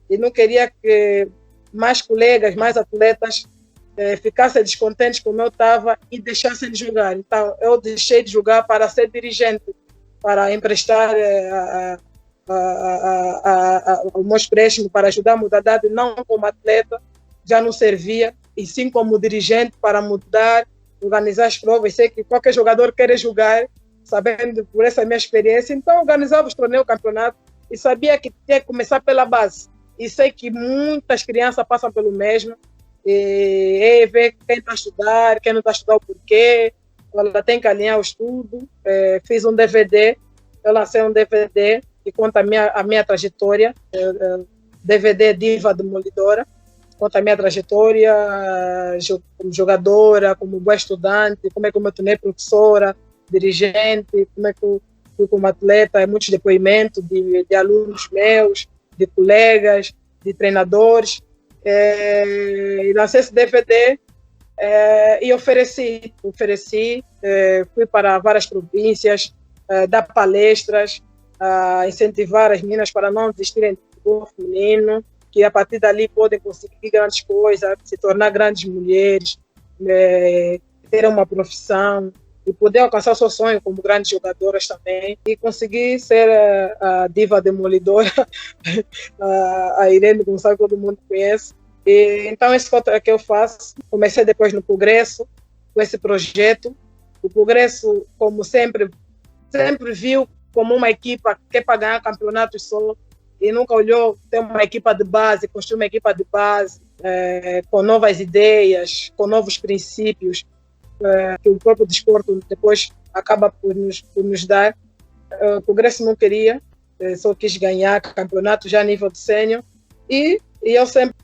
e não queria que mais colegas, mais atletas ficassem descontentes como eu estava e deixassem de jogar. Então, eu deixei de jogar para ser dirigente, para emprestar o meu empréstimo para ajudar a modalidade, não como atleta, já não servia, e sim como dirigente para mudar, organizar as provas. Sei que qualquer jogador quer jogar, sabendo por essa minha experiência, então organizava os torneios, o campeonato, e sabia que tinha que começar pela base. E sei que muitas crianças passam pelo mesmo, e ver quem está a estudar, quem não está a estudar, o porquê, ela tem que alinhar o estudo. Fiz um DVD, eu lancei um DVD que conta a minha trajetória, DVD Diva Demolidora, conta a minha trajetória como jogadora, como boa estudante, como é que eu me tornei professora, dirigente, como é que eu fui como atleta, muitos depoimentos de alunos meus, de colegas, de treinadores. E lancei esse DVD e ofereci, fui para várias províncias, dar palestras, incentivar as meninas para não desistirem do futebol feminino, que a partir dali podem conseguir grandes coisas, se tornar grandes mulheres, ter uma profissão e poder alcançar o seu sonho como grandes jogadoras também, e conseguir ser a diva demolidora, a Irene Gonçalves, que todo mundo conhece. E, então, esse é que eu faço. Comecei depois no Progresso, com esse projeto. O Progresso, como sempre viu como uma equipa que é para ganhar campeonatos só, e nunca olhou ter uma equipa de base, construir uma equipa de base, com novas ideias, com novos princípios, que o próprio desporto depois acaba por nos dar. O Progresso não queria, só quis ganhar campeonato já a nível de sênior, e eu sempre,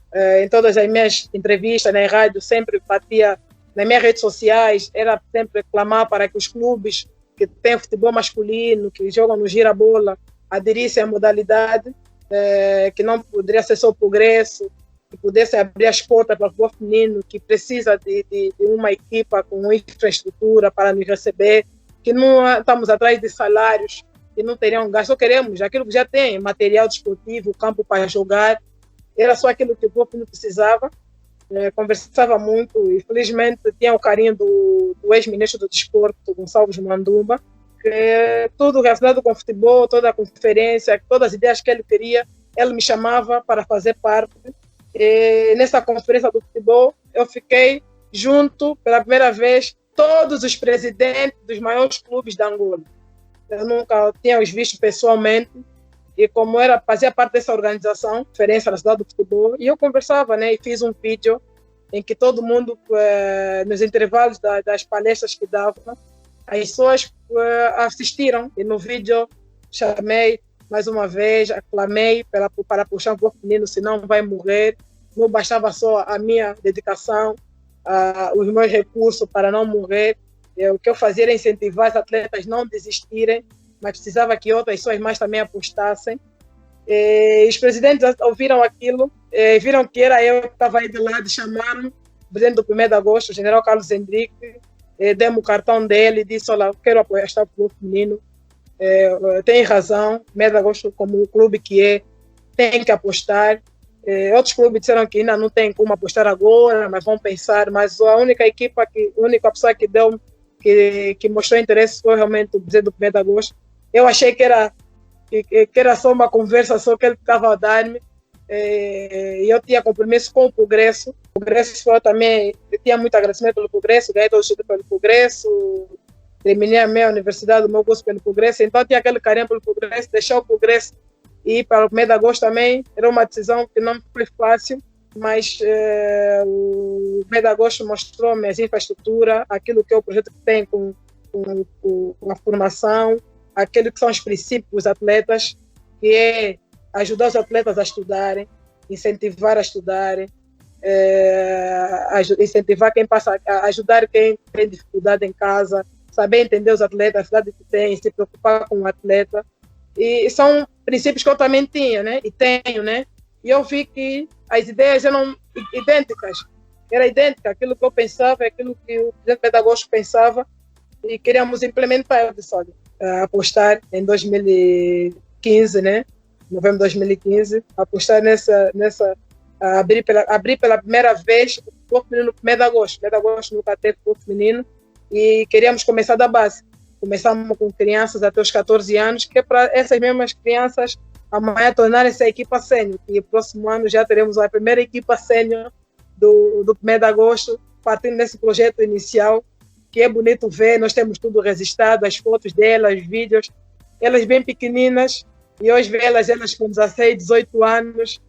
em todas as minhas entrevistas na rádio, sempre batia nas minhas redes sociais, era sempre clamar para que os clubes que têm futebol masculino, que jogam no gira-bola, aderissem à modalidade, que não poderia ser só o Progresso, que pudesse abrir as portas para o futebol feminino, que precisa de uma equipa com infraestrutura para nos receber, que não estamos atrás de salários que não teriam gasto, só queremos aquilo que já tem, material desportivo, campo para jogar, era só aquilo que o futebol feminino precisava. Conversava muito e felizmente tinha o carinho do ex-ministro do Desporto, Gonçalves Mandumba, que tudo relacionado com futebol, toda a conferência, todas as ideias que ele queria, ele me chamava para fazer parte. E nessa conferência do futebol, eu fiquei junto, pela primeira vez, todos os presidentes dos maiores clubes da Angola. Eu nunca tinha os visto pessoalmente, e como fazia parte dessa organização, Conferência Nacional do Futebol, e eu conversava, né, e fiz um vídeo em que todo mundo, nos intervalos das palestras que dava, as pessoas assistiram, e no vídeo chamei mais uma vez, aclamei para puxar o povo feminino, senão vai morrer. Não bastava só a minha dedicação, os meus recursos para não morrer. O que eu fazia era incentivar os atletas a não desistirem, mas precisava que outras pessoas mais também apostassem. Os presidentes ouviram aquilo, viram que era eu que estava aí de lado, chamaram o presidente do 1º de agosto, o general Carlos Henrique, demos o cartão dele e disse: olha, eu quero apostar para o feminino, tem razão, 1º de agosto, como o clube que tem que apostar. Outros clubes disseram que ainda não tem como apostar agora, mas vão pensar. Mas a única pessoa que mostrou interesse foi realmente o presidente do 1º de agosto. Eu achei que era só uma conversa só que ele estava a dar-me. E eu tinha compromisso com o Progresso. O Progresso foi também, eu tinha muito agradecimento pelo Progresso, ganhei todo o estudo pelo Progresso, terminei a minha universidade, o meu curso pelo Progresso, então tinha aquele carinho pelo Progresso, deixar o Progresso e ir para o 1º de agosto também era uma decisão que não foi fácil, mas o 1º de agosto mostrou-me as infraestruturas, aquilo que é o projeto que tem com a formação, aquilo que são os princípios dos atletas, que é ajudar os atletas a estudarem, incentivar a estudarem, incentivar quem passa, ajudar quem tem dificuldade em casa, saber entender os atletas, a dificuldade que tem, se preocupar com o atleta. E são princípios que eu também tinha, né? E tenho, né? E eu vi que as ideias eram idênticas. Era idêntica aquilo que eu pensava, aquilo que o presidente pedagógico pensava, e queríamos implementar. Eu disse: olha, apostar em 2015, né? Novembro de 2015, apostar abrir pela primeira vez o corpo feminino no 1º de agosto. 1º de agosto nunca teve corpo feminino e queríamos começar da base. Começamos com crianças até os 14 anos, que é para essas mesmas crianças amanhã tornarem-se a equipa sênior. E no próximo ano já teremos a primeira equipa sênior do 1º de agosto, partindo desse projeto inicial, que é bonito ver. Nós temos tudo registrado, as fotos delas, os vídeos, elas bem pequeninas, e hoje vê-las, elas com 16, 18 anos,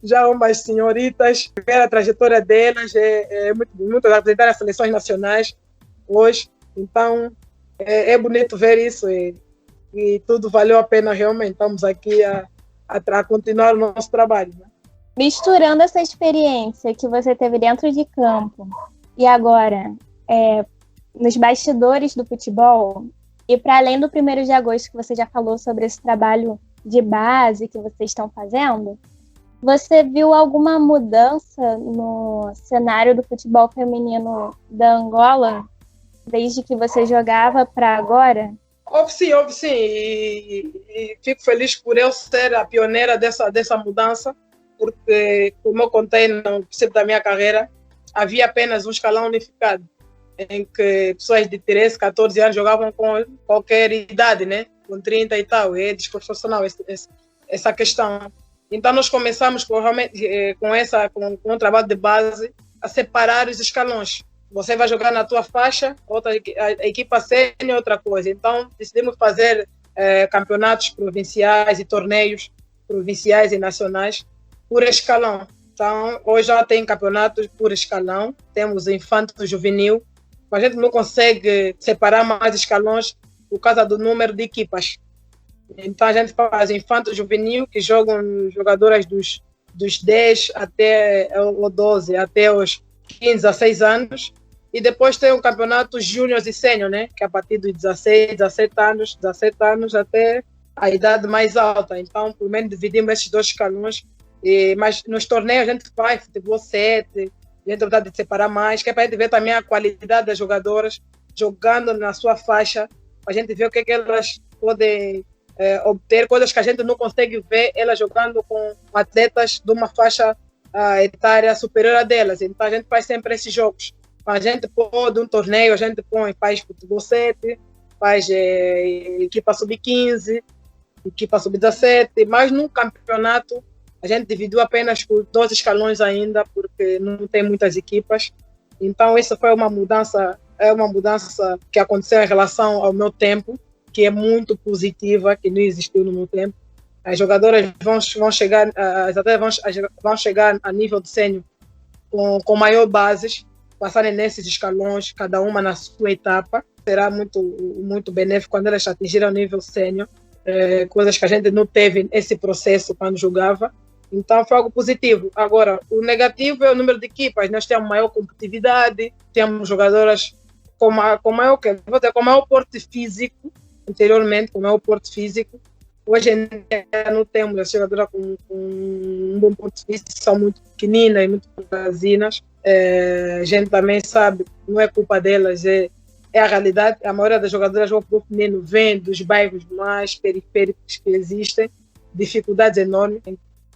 já umas senhoritas, ver a trajetória delas, é muito apresentar as seleções nacionais hoje. Então, é bonito ver isso e tudo valeu a pena realmente. Estamos aqui a continuar o nosso trabalho, né? Misturando essa experiência que você teve dentro de campo e agora nos bastidores do futebol, e para além do 1º de agosto que você já falou sobre esse trabalho de base que vocês estão fazendo, você viu alguma mudança no cenário do futebol feminino da Angola desde que você jogava para agora? Houve sim. E fico feliz por eu ser a pioneira dessa mudança, porque, como eu contei no princípio da minha carreira, havia apenas um escalão unificado, em que pessoas de 13, 14 anos jogavam com qualquer idade, né? Com 30 e tal. É desproporcional essa questão. Então, nós começamos com um trabalho de base a separar os escalões. Você vai jogar na tua faixa, a equipa sênior, outra coisa. Então, decidimos fazer campeonatos provinciais e torneios provinciais e nacionais por escalão. Então, hoje já tem campeonatos por escalão, temos infanto juvenil, mas a gente não consegue separar mais escalões por causa do número de equipas. Então, a gente faz infanto juvenil, que jogam jogadoras dos 10 até o 12, até os 15 a 6 anos. E depois tem o campeonato júnior e sênior, né? Que é a partir dos 16, 17 anos até a idade mais alta. Então, pelo menos dividimos esses dois escalões. Mas nos torneios a gente faz futebol 7, a gente trata de separar mais, que é para a gente ver também a qualidade das jogadoras jogando na sua faixa, para a gente ver o que elas podem obter, coisas que a gente não consegue ver elas jogando com atletas de uma faixa etária superior a delas. Então a gente faz sempre esses jogos. A gente pode um torneio, a gente faz futebol 7, faz equipa sub-15, equipa sub-17, mas no campeonato a gente dividiu apenas por 2 escalões ainda, porque não tem muitas equipas. Então, isso foi uma mudança que aconteceu em relação ao meu tempo, que é muito positiva, que não existiu no meu tempo. As jogadoras vão chegar a nível de sênior com maior bases, passarem nesses escalões, cada uma na sua etapa. Será muito, muito benéfico quando elas atingirem o nível sênior, coisas que a gente não teve esse processo quando jogava. Então foi algo positivo. Agora, o negativo é o número de equipas. Nós temos maior competitividade, temos jogadoras com maior porte físico, anteriormente, com maior porte físico. Hoje em dia não temos as jogadoras com um bom porte físico, são muito pequeninas e muito pequeninas. A gente também sabe, não é culpa delas, é a realidade. A maioria das jogadoras do futebol feminino vem dos bairros mais periféricos que existem, dificuldades enormes.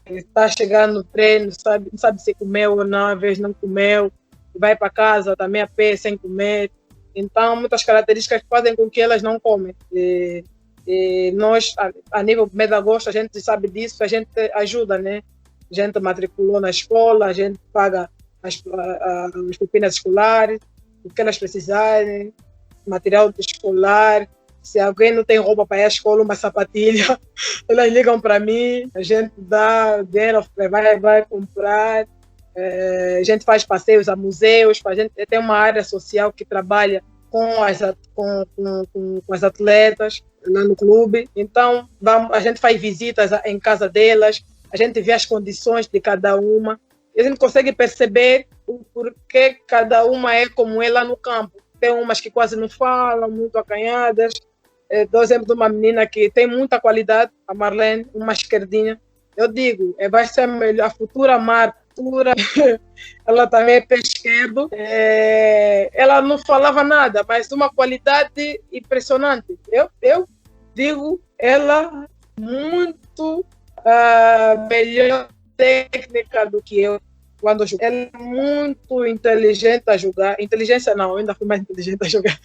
Está chegando no treino, não sabe se comeu ou não, às vezes não comeu, vai para casa também a pé sem comer. Então, muitas características fazem com que elas não comem. E nós, a nível do mês de agosto, a gente sabe disso, a gente ajuda, né? A gente matriculou na escola, a gente paga as propinas escolares, o que elas precisarem, material escolar. Se alguém não tem roupa para ir à escola, uma sapatilha, elas ligam para mim, a gente dá dinheiro, vai comprar. A gente faz passeios a museus, a gente tem uma área social que trabalha com as atletas lá no clube. Então, a gente faz visitas em casa delas, a gente vê as condições de cada uma, e a gente consegue perceber o porquê cada uma é como é lá no campo. Tem umas que quase não falam, muito acanhadas. Dou exemplo de uma menina que tem muita qualidade, a Marlene, uma esquerdinha. Eu digo, vai ser a futura Marta. Ela também é pé esquerdo. Ela não falava nada, mas de uma qualidade impressionante. Eu digo, ela muito melhor técnica do que eu quando eu jogo. Ela é muito inteligente a jogar. Inteligência não, eu ainda fui mais inteligente a jogar.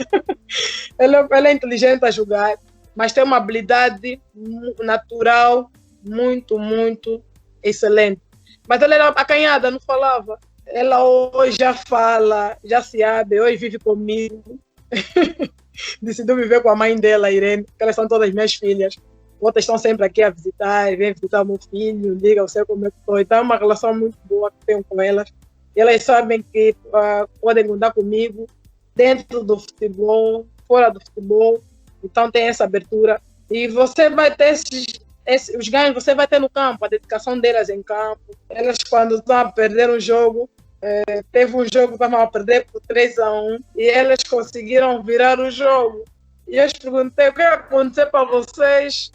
Ela é inteligente a jogar, mas tem uma habilidade natural muito, muito excelente. Mas ela era acanhada, não falava. Ela hoje já fala, já se abre, hoje vive comigo. Decidiu viver com a mãe dela, Irene, porque elas são todas minhas filhas. Outras estão sempre aqui a visitar, vem visitar o meu filho, liga, eu sei como é que estou. Então é uma relação muito boa que tenho com elas. E elas sabem que podem contar comigo dentro do futebol, fora do futebol. Então tem essa abertura. E você vai ter os ganhos, você vai ter no campo, a dedicação delas em campo. Elas, quando estão a perder um jogo, teve um jogo que estavam a perder por 3-1 e elas conseguiram virar o jogo. E eu perguntei o que aconteceu para vocês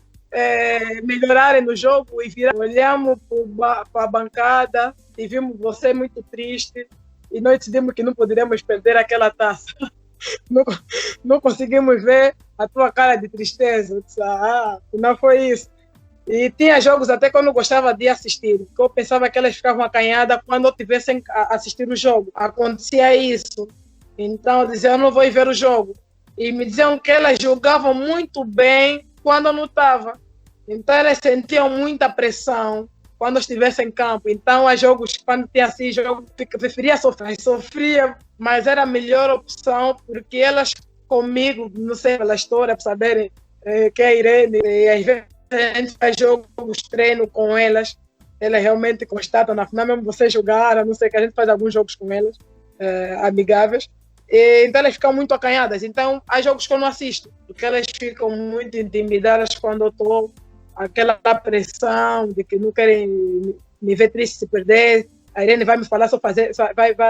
melhorarem no jogo e virar. Olhamos para a bancada e vimos você muito triste e nós decidimos que não poderíamos perder aquela taça. Não conseguimos ver a tua cara de tristeza. Eu disse, não foi isso. E tinha jogos até que eu não gostava de assistir, porque eu pensava que elas ficavam acanhadas quando eu tivessem a assistir o jogo. Acontecia isso. Então eu dizia, eu não vou ir ver o jogo. E me diziam que elas jogavam muito bem quando eu não estava. Então elas sentiam muita pressão quando eu estivesse em campo. Então, há jogos, quando tinha assim, jogo, eu preferia sofrer. Sofria, mas era a melhor opção, porque elas comigo, não sei, pela história, para saberem que é a Irene, e às vezes a gente faz jogos, treino com elas realmente constatam, na final mesmo vocês jogaram, não sei, que a gente faz alguns jogos com elas, amigáveis. Então elas ficam muito acanhadas. Então há jogos que eu não assisto, porque elas ficam muito intimidadas quando eu estou, aquela pressão de que não querem me ver triste se perder. A Irene vai me falar,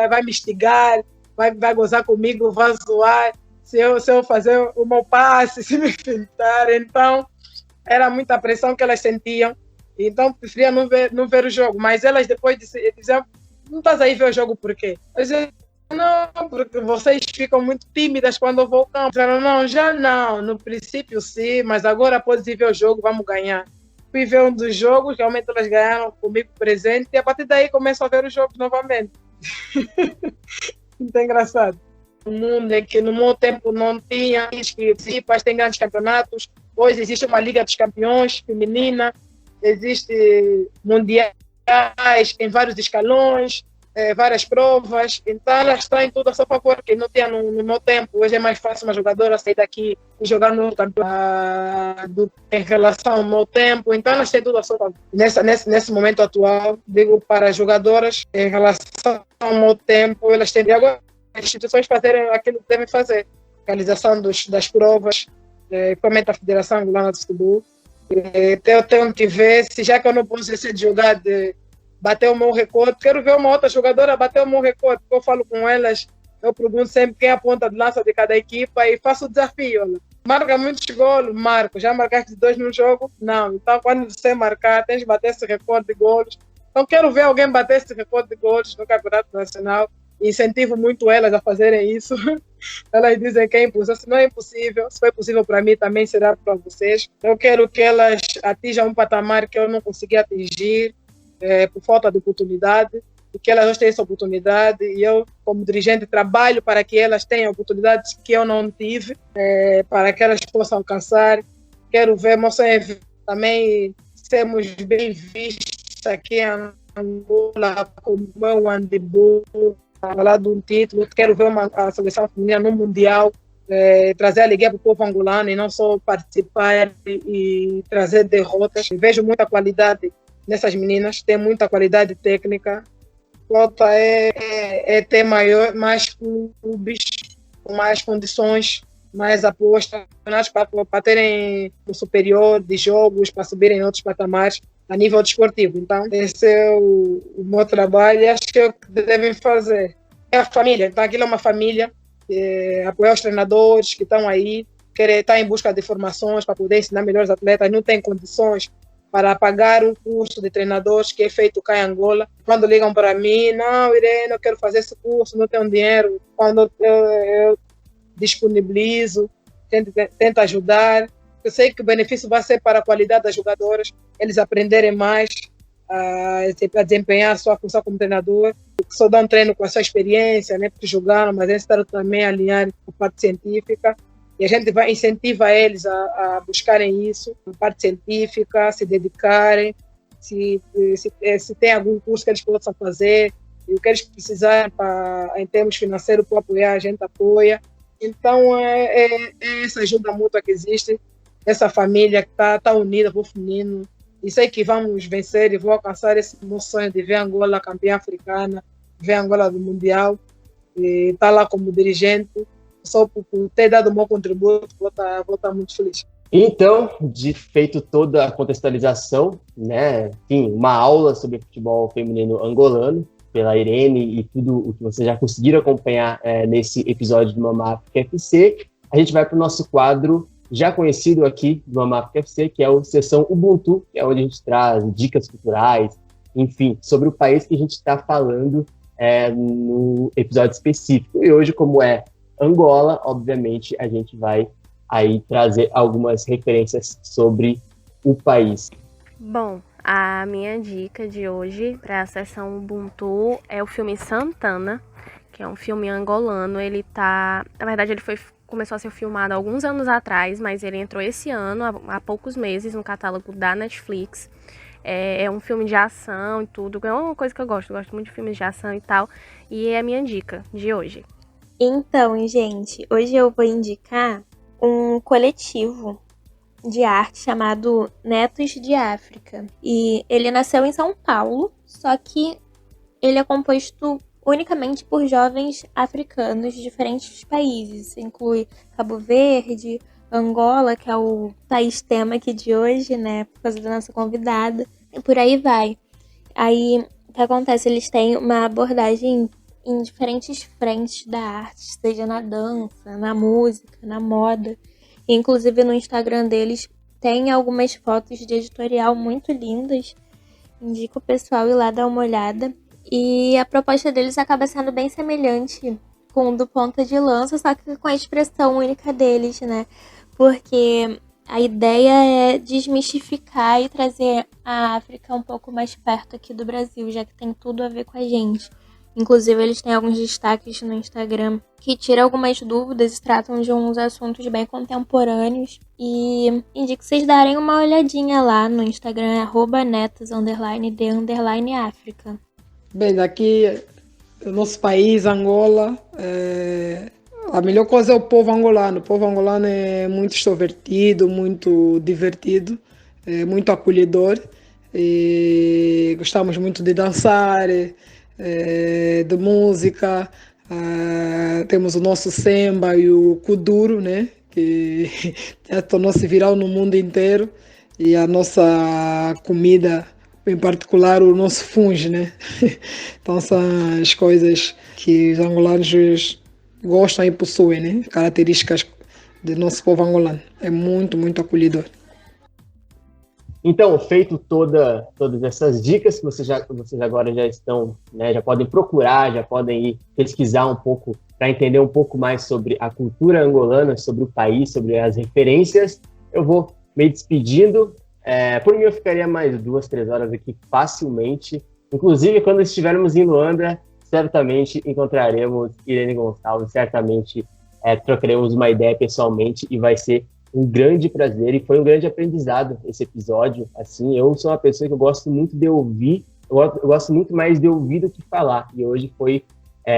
vai me instigar, vai gozar comigo, vai zoar se eu fazer o meu passe, se me fintar. Então era muita pressão que elas sentiam. Então preferia não ver o jogo. Mas elas depois diziam, não estás aí ver o jogo por quê? Eu dizia, não, porque vocês ficam muito tímidas quando eu vou ao campo. Disseram, não, já não, no princípio sim, mas agora pode ir ver o jogo, vamos ganhar. Fui ver um dos jogos, realmente elas ganharam comigo presente, e a partir daí começo a ver os jogos novamente. Muito engraçado. Um mundo em que no meu tempo não tinha equipas, tem grandes campeonatos. Hoje existe uma Liga dos Campeões feminina, existe mundiais em vários escalões, várias provas, então elas estão em tudo a seu favor, que não tinha no meu tempo. Hoje é mais fácil uma jogadora sair daqui e jogar no campeonato em relação ao meu tempo, então elas têm tudo a seu favor. Nesse momento atual, digo para as jogadoras, em relação ao meu tempo, elas têm agora as instituições fazerem aquilo que devem fazer, realização das provas, principalmente a Federação Angolana de Futebol, Eu tenho que ver, se já que eu não posso ser de jogar, de bater o meu recorde, quero ver uma outra jogadora bater o meu recorde, porque eu falo com elas, eu pergunto sempre quem é a ponta de lança de cada equipa e faço o desafio. Olha. Marca muitos golos, marco. Já marcaste 2 no jogo? Não. Então, quando você marcar, tens de bater esse recorde de golos. Então, quero ver alguém bater esse recorde de golos no Campeonato Nacional. Incentivo muito elas a fazerem isso. Elas dizem que é impossível. Se não é impossível, se foi possível para mim, também será para vocês. Eu quero que elas atinjam um patamar que eu não consegui atingir por falta de oportunidade, e que elas hoje têm essa oportunidade, e eu, como dirigente, trabalho para que elas tenham oportunidades que eu não tive, para que elas possam alcançar. Quero ver, também sermos bem vistos aqui em Angola como um handebol, falar de um título. Quero ver a seleção feminina no Mundial, trazer alegria para o povo angolano e não só participar e trazer derrotas. Vejo muita qualidade nessas meninas, tem muita qualidade técnica. Falta ter mais clubes, com mais condições, mais apostas, para terem o superior de jogos, para subirem em outros patamares a nível desportivo. Então, esse é o meu trabalho e acho que é o que devem fazer. É a família, então aquilo é uma família, apoiar os treinadores que estão aí, querer estar em busca de formações para poder ensinar melhores atletas, não tem condições para pagar um curso de treinadores que é feito cá em Angola. Quando ligam para mim, não, Irene, eu quero fazer esse curso, não tenho dinheiro. Quando eu disponibilizo, tento ajudar. Eu sei que o benefício vai ser para a qualidade das jogadoras, eles aprenderem mais a desempenhar a sua função como treinador, só dá um treino com a sua experiência, né, porque jogaram, mas eles estão também a alinhar a parte científica. E a gente vai incentivar eles a buscarem isso, a parte científica, se dedicarem, se tem algum curso que eles possam fazer, e o que eles precisarem em termos financeiros para apoiar, a gente apoia. Então, é essa ajuda mútua que existe, essa família que está unida para o feminino. E sei que vamos vencer e vou alcançar esse meu sonho de ver Angola campeã africana, ver Angola do Mundial, e estar lá como dirigente. Só por ter dado um bom contributo, vou estar muito feliz. Então, de feito toda a contextualização, né, enfim, uma aula sobre futebol feminino angolano, pela Irene e tudo o que vocês já conseguiram acompanhar nesse episódio do Mama África FC, a gente vai para o nosso quadro já conhecido aqui do Mama África FC, que é o Sessão Ubuntu, que é onde a gente traz dicas culturais, enfim, sobre o país que a gente está falando no episódio específico. E hoje, como é Angola, obviamente, a gente vai aí trazer algumas referências sobre o país. Bom, a minha dica de hoje para a sessão Ubuntu é o filme Santana, que é um filme angolano. Ele tá, na verdade, começou a ser filmado há alguns anos atrás, mas ele entrou esse ano, há poucos meses, no catálogo da Netflix. É um filme de ação e tudo, é uma coisa que eu gosto muito de filmes de ação e tal, e é a minha dica de hoje. Então, gente, hoje eu vou indicar um coletivo de arte chamado Netos de África. E ele nasceu em São Paulo, só que ele é composto unicamente por jovens africanos de diferentes países. Inclui Cabo Verde, Angola, que é o país tema aqui de hoje, né, por causa da nossa convidada, e por aí vai. Aí, o que acontece? Eles têm uma abordagem em diferentes frentes da arte, seja na dança, na música, na moda. Inclusive no Instagram deles tem algumas fotos de editorial muito lindas. Indico o pessoal ir lá dar uma olhada. E a proposta deles acaba sendo bem semelhante com o do Ponta de Lança, só que com a expressão única deles, né? Porque a ideia é desmistificar e trazer a África um pouco mais perto aqui do Brasil, já que tem tudo a ver com a gente. Inclusive, eles têm alguns destaques no Instagram que tiram algumas dúvidas e tratam de uns assuntos bem contemporâneos. E indico vocês darem uma olhadinha lá no Instagram, @netos_de_África. Bem, daqui do nosso país, Angola, a melhor coisa é o povo angolano. O povo angolano é muito extrovertido, muito divertido, muito acolhedor. E gostamos muito de dançar, de música, temos o nosso samba e o kuduro, né, que já tornou-se viral no mundo inteiro, e a nossa comida, em particular o nosso fungo, né? Então são as coisas que os angolanos gostam e possuem, né? Características do nosso povo angolano. É muito, muito acolhedor. Então, feito todas essas dicas que vocês agora já estão, né, já podem procurar, já podem ir pesquisar um pouco para entender um pouco mais sobre a cultura angolana, sobre o país, sobre as referências, eu vou me despedindo. Por mim, eu ficaria mais 2, 3 horas aqui facilmente. Inclusive, quando estivermos em Luanda, certamente encontraremos Irene Gonçalves, certamente trocaremos uma ideia pessoalmente e vai ser um grande prazer e foi um grande aprendizado esse episódio. Assim, eu sou uma pessoa que eu gosto muito de ouvir, eu gosto muito mais de ouvir do que falar. E hoje foi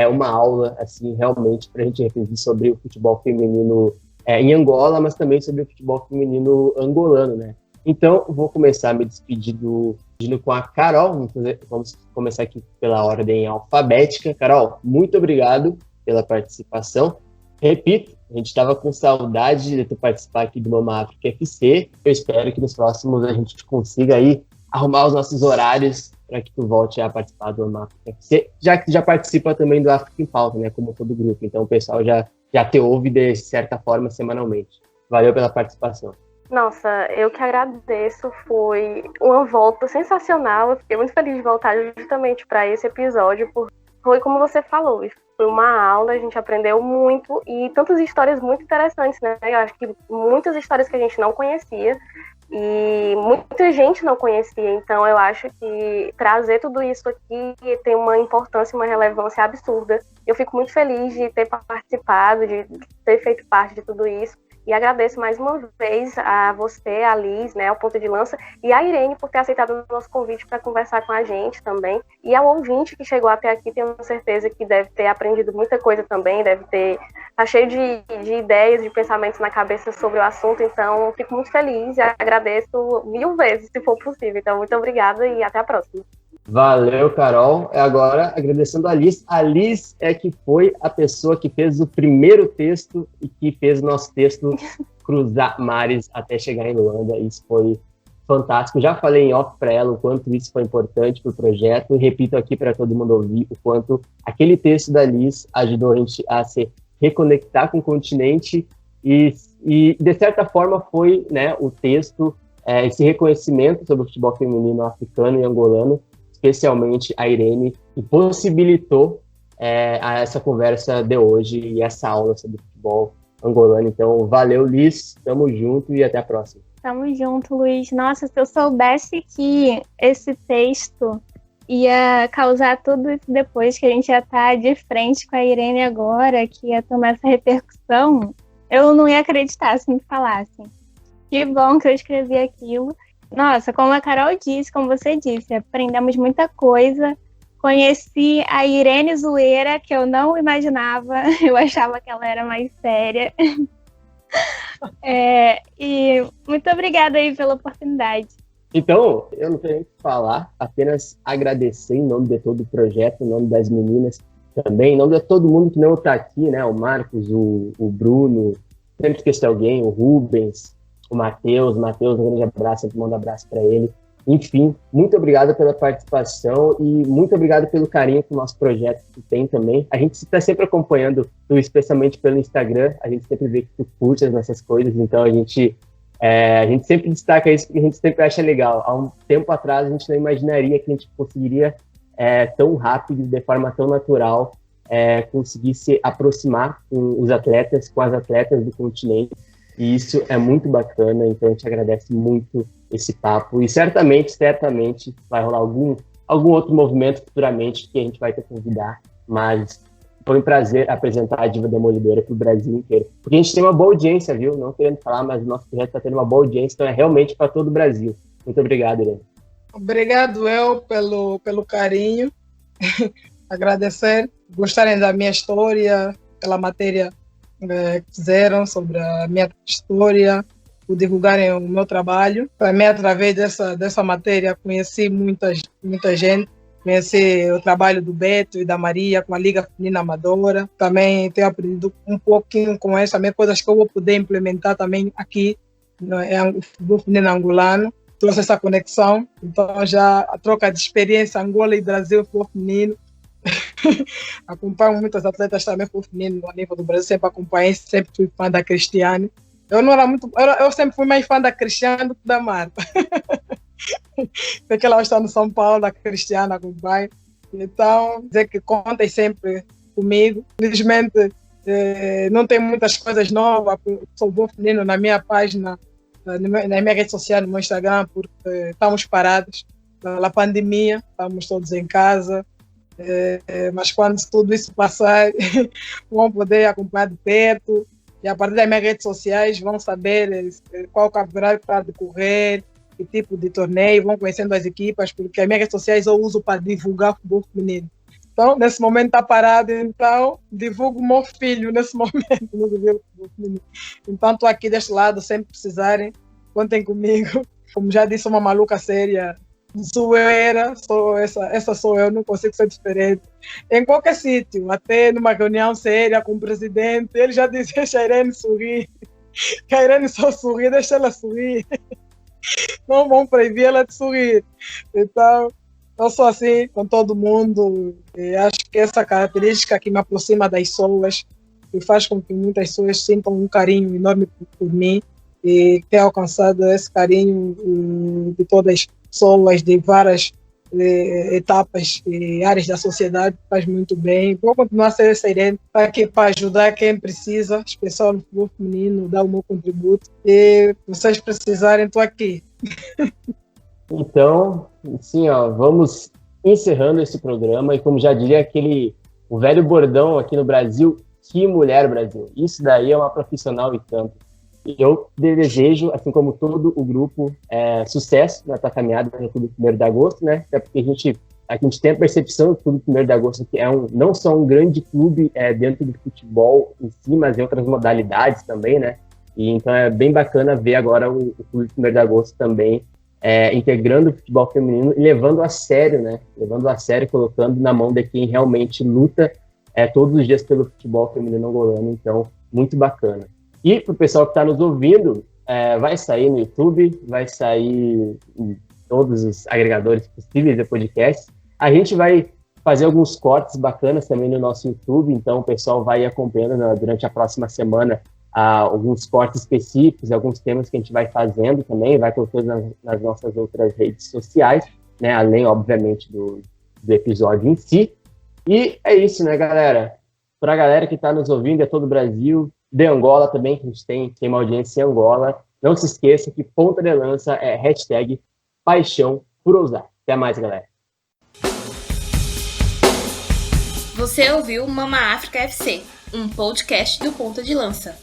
uma aula, assim, realmente, para a gente refletir sobre o futebol feminino em Angola, mas também sobre o futebol feminino angolano, né? Então, vou começar a me despedindo com a Carol. Vamos começar aqui pela ordem alfabética. Carol, muito obrigado pela participação. Repito, a gente estava com saudade de tu participar aqui do Mama África FC. Eu espero que nos próximos a gente consiga aí arrumar os nossos horários para que tu volte a participar do Mama África FC, já que tu já participa também do África em Pauta, né, como todo grupo. Então o pessoal já te ouve de certa forma semanalmente. Valeu pela participação. Nossa, eu que agradeço, foi uma volta sensacional, eu fiquei muito feliz de voltar justamente para esse episódio, porque foi como você falou, foi uma aula, a gente aprendeu muito e tantas histórias muito interessantes, né? Eu acho que muitas histórias que a gente não conhecia e muita gente não conhecia, então eu acho que trazer tudo isso aqui tem uma importância, uma relevância absurda. Eu fico muito feliz de ter participado, de ter feito parte de tudo isso. E agradeço mais uma vez a você, a Liz, né, ao Ponta de Lança, e a Irene por ter aceitado o nosso convite para conversar com a gente também. E ao ouvinte que chegou até aqui, tenho certeza que deve ter aprendido muita coisa também, tá cheio de ideias, de pensamentos na cabeça sobre o assunto. Então, fico muito feliz e agradeço 1000 vezes, se for possível. Então, muito obrigada e até a próxima. Valeu, Carol. Agora, agradecendo a Liz. A Liz que foi a pessoa que fez o primeiro texto e que fez o nosso texto cruzar mares até chegar em Luanda. Isso foi fantástico. Já falei em off para ela o quanto isso foi importante para o projeto e repito aqui para todo mundo ouvir o quanto aquele texto da Liz ajudou a gente a se reconectar com o continente e de certa forma, foi, né, o texto, esse reconhecimento sobre o futebol feminino africano e angolano, especialmente a Irene, que possibilitou essa conversa de hoje e essa aula sobre futebol angolano. Então, valeu, Liz, tamo junto e até a próxima. Tamo junto, Luiz. Nossa, se eu soubesse que esse texto ia causar tudo isso depois, que a gente ia estar de frente com a Irene agora, que ia tomar essa repercussão, eu não ia acreditar se me falassem. Que bom que eu escrevi aquilo. Nossa, como a Carol disse, como você disse, aprendemos muita coisa. Conheci a Irene zoeira, que eu não imaginava. Eu achava que ela era mais séria. E muito obrigada aí pela oportunidade. Então, eu não tenho nem o que falar, apenas agradecer em nome de todo o projeto, em nome das meninas também, em nome de todo mundo que não está aqui, né? O Marcos, o Bruno, sempre esqueci de alguém, o Rubens, o Matheus, um grande abraço, sempre mando um abraço para ele. Enfim, muito obrigado pela participação e muito obrigado pelo carinho que o nosso projeto tem também. A gente está sempre acompanhando, especialmente pelo Instagram, a gente sempre vê que tu curte as nossas coisas, então a gente sempre destaca isso porque a gente sempre acha legal. Há um tempo atrás a gente não imaginaria que a gente conseguiria tão rápido, de forma tão natural, conseguir se aproximar com os atletas, com as atletas do continente. E isso é muito bacana, então a gente agradece muito esse papo. E certamente vai rolar algum outro movimento futuramente que a gente vai ter que convidar. Mas foi um prazer apresentar a Diva Demolidora para o Brasil inteiro. Porque a gente tem uma boa audiência, viu? Não querendo falar, mas o nosso projeto está tendo uma boa audiência, então é realmente para todo o Brasil. Muito obrigado, Irene. Obrigado, eu, pelo carinho. Agradecer, gostarem da minha história, pela matéria que fizeram sobre a minha história, por divulgarem o meu trabalho. Para mim, através dessa matéria, conheci muita gente. Conheci o trabalho do Beto e da Maria com a Liga Feminina Amadora. Também tenho aprendido um pouquinho com essa também, coisas que eu vou poder implementar também aqui o futebol feminino angolano, trouxe essa conexão. Então, já a troca de experiência Angola e Brasil, futebol feminino. Acompanho muitos atletas também futebol feminino a nível do Brasil, sempre acompanhei, sempre fui fã da Cristiane. Eu sempre fui mais fã da Cristiane do que da Marta. Sei que ela está no São Paulo, a Cristiane acompanha. Então, dizer que contem sempre comigo. Felizmente, não tem muitas coisas novas sobre o feminino na minha página, na minha rede social, no meu Instagram, porque estamos parados pela pandemia, estamos todos em casa. Mas quando tudo isso passar, vão poder acompanhar de perto. E a partir das minhas redes sociais vão saber qual campeonato está a decorrer, que tipo de torneio, vão conhecendo as equipas, porque as minhas redes sociais eu uso para divulgar o futebol feminino. Então, nesse momento está parado, então divulgo o meu filho nesse momento no futebol feminino. Então, estou aqui deste lado, sempre precisarem, contem comigo. Como já disse, uma maluca séria. Essa sou eu, não consigo ser diferente. Em qualquer sítio, até numa reunião séria com o presidente, ele já dizia: deixa a Irene sorrir, que a Irene só sorri, deixa ela sorrir. Não vão proibir ela de sorrir. Então, eu sou assim com todo mundo. E acho que essa característica que me aproxima das pessoas e faz com que muitas pessoas sintam um carinho enorme por mim e ter alcançado esse carinho de todas as pessoas de várias etapas e áreas da sociedade, faz muito bem. Vou continuar a ser essa Irene aqui para ajudar quem precisa, especial no futebol feminino, dar o meu contributo. E se vocês precisarem, estou aqui. Então, assim, vamos encerrando esse programa e, como já diria o velho bordão aqui no Brasil, que mulher, Brasil. Isso daí é uma profissional em campo. Eu desejo, assim como todo o grupo, sucesso na tua caminhada no Clube 1º de Agosto, né? Até porque a gente tem a percepção que o Clube 1º de Agosto que é não só um grande clube dentro do futebol em si, mas em outras modalidades também, né? E então é bem bacana ver agora o Clube 1º de Agosto também integrando o futebol feminino e levando a sério, né? Levando a sério, colocando na mão de quem realmente luta todos os dias pelo futebol feminino angolano. Então, muito bacana. E para o pessoal que está nos ouvindo, vai sair no YouTube, vai sair em todos os agregadores possíveis de podcast. A gente vai fazer alguns cortes bacanas também no nosso YouTube, então o pessoal vai acompanhando durante a próxima semana alguns cortes específicos, alguns temas que a gente vai fazendo também, vai colocando nas nossas outras redes sociais, né, além, obviamente, do episódio em si. E é isso, né, galera? Para a galera que está nos ouvindo, todo o Brasil, de Angola também, que a gente tem uma audiência em Angola. Não se esqueça que ponta de lança é #paixão por ousar. Até mais, galera. Você ouviu Mama África FC, um podcast do Ponta de Lança.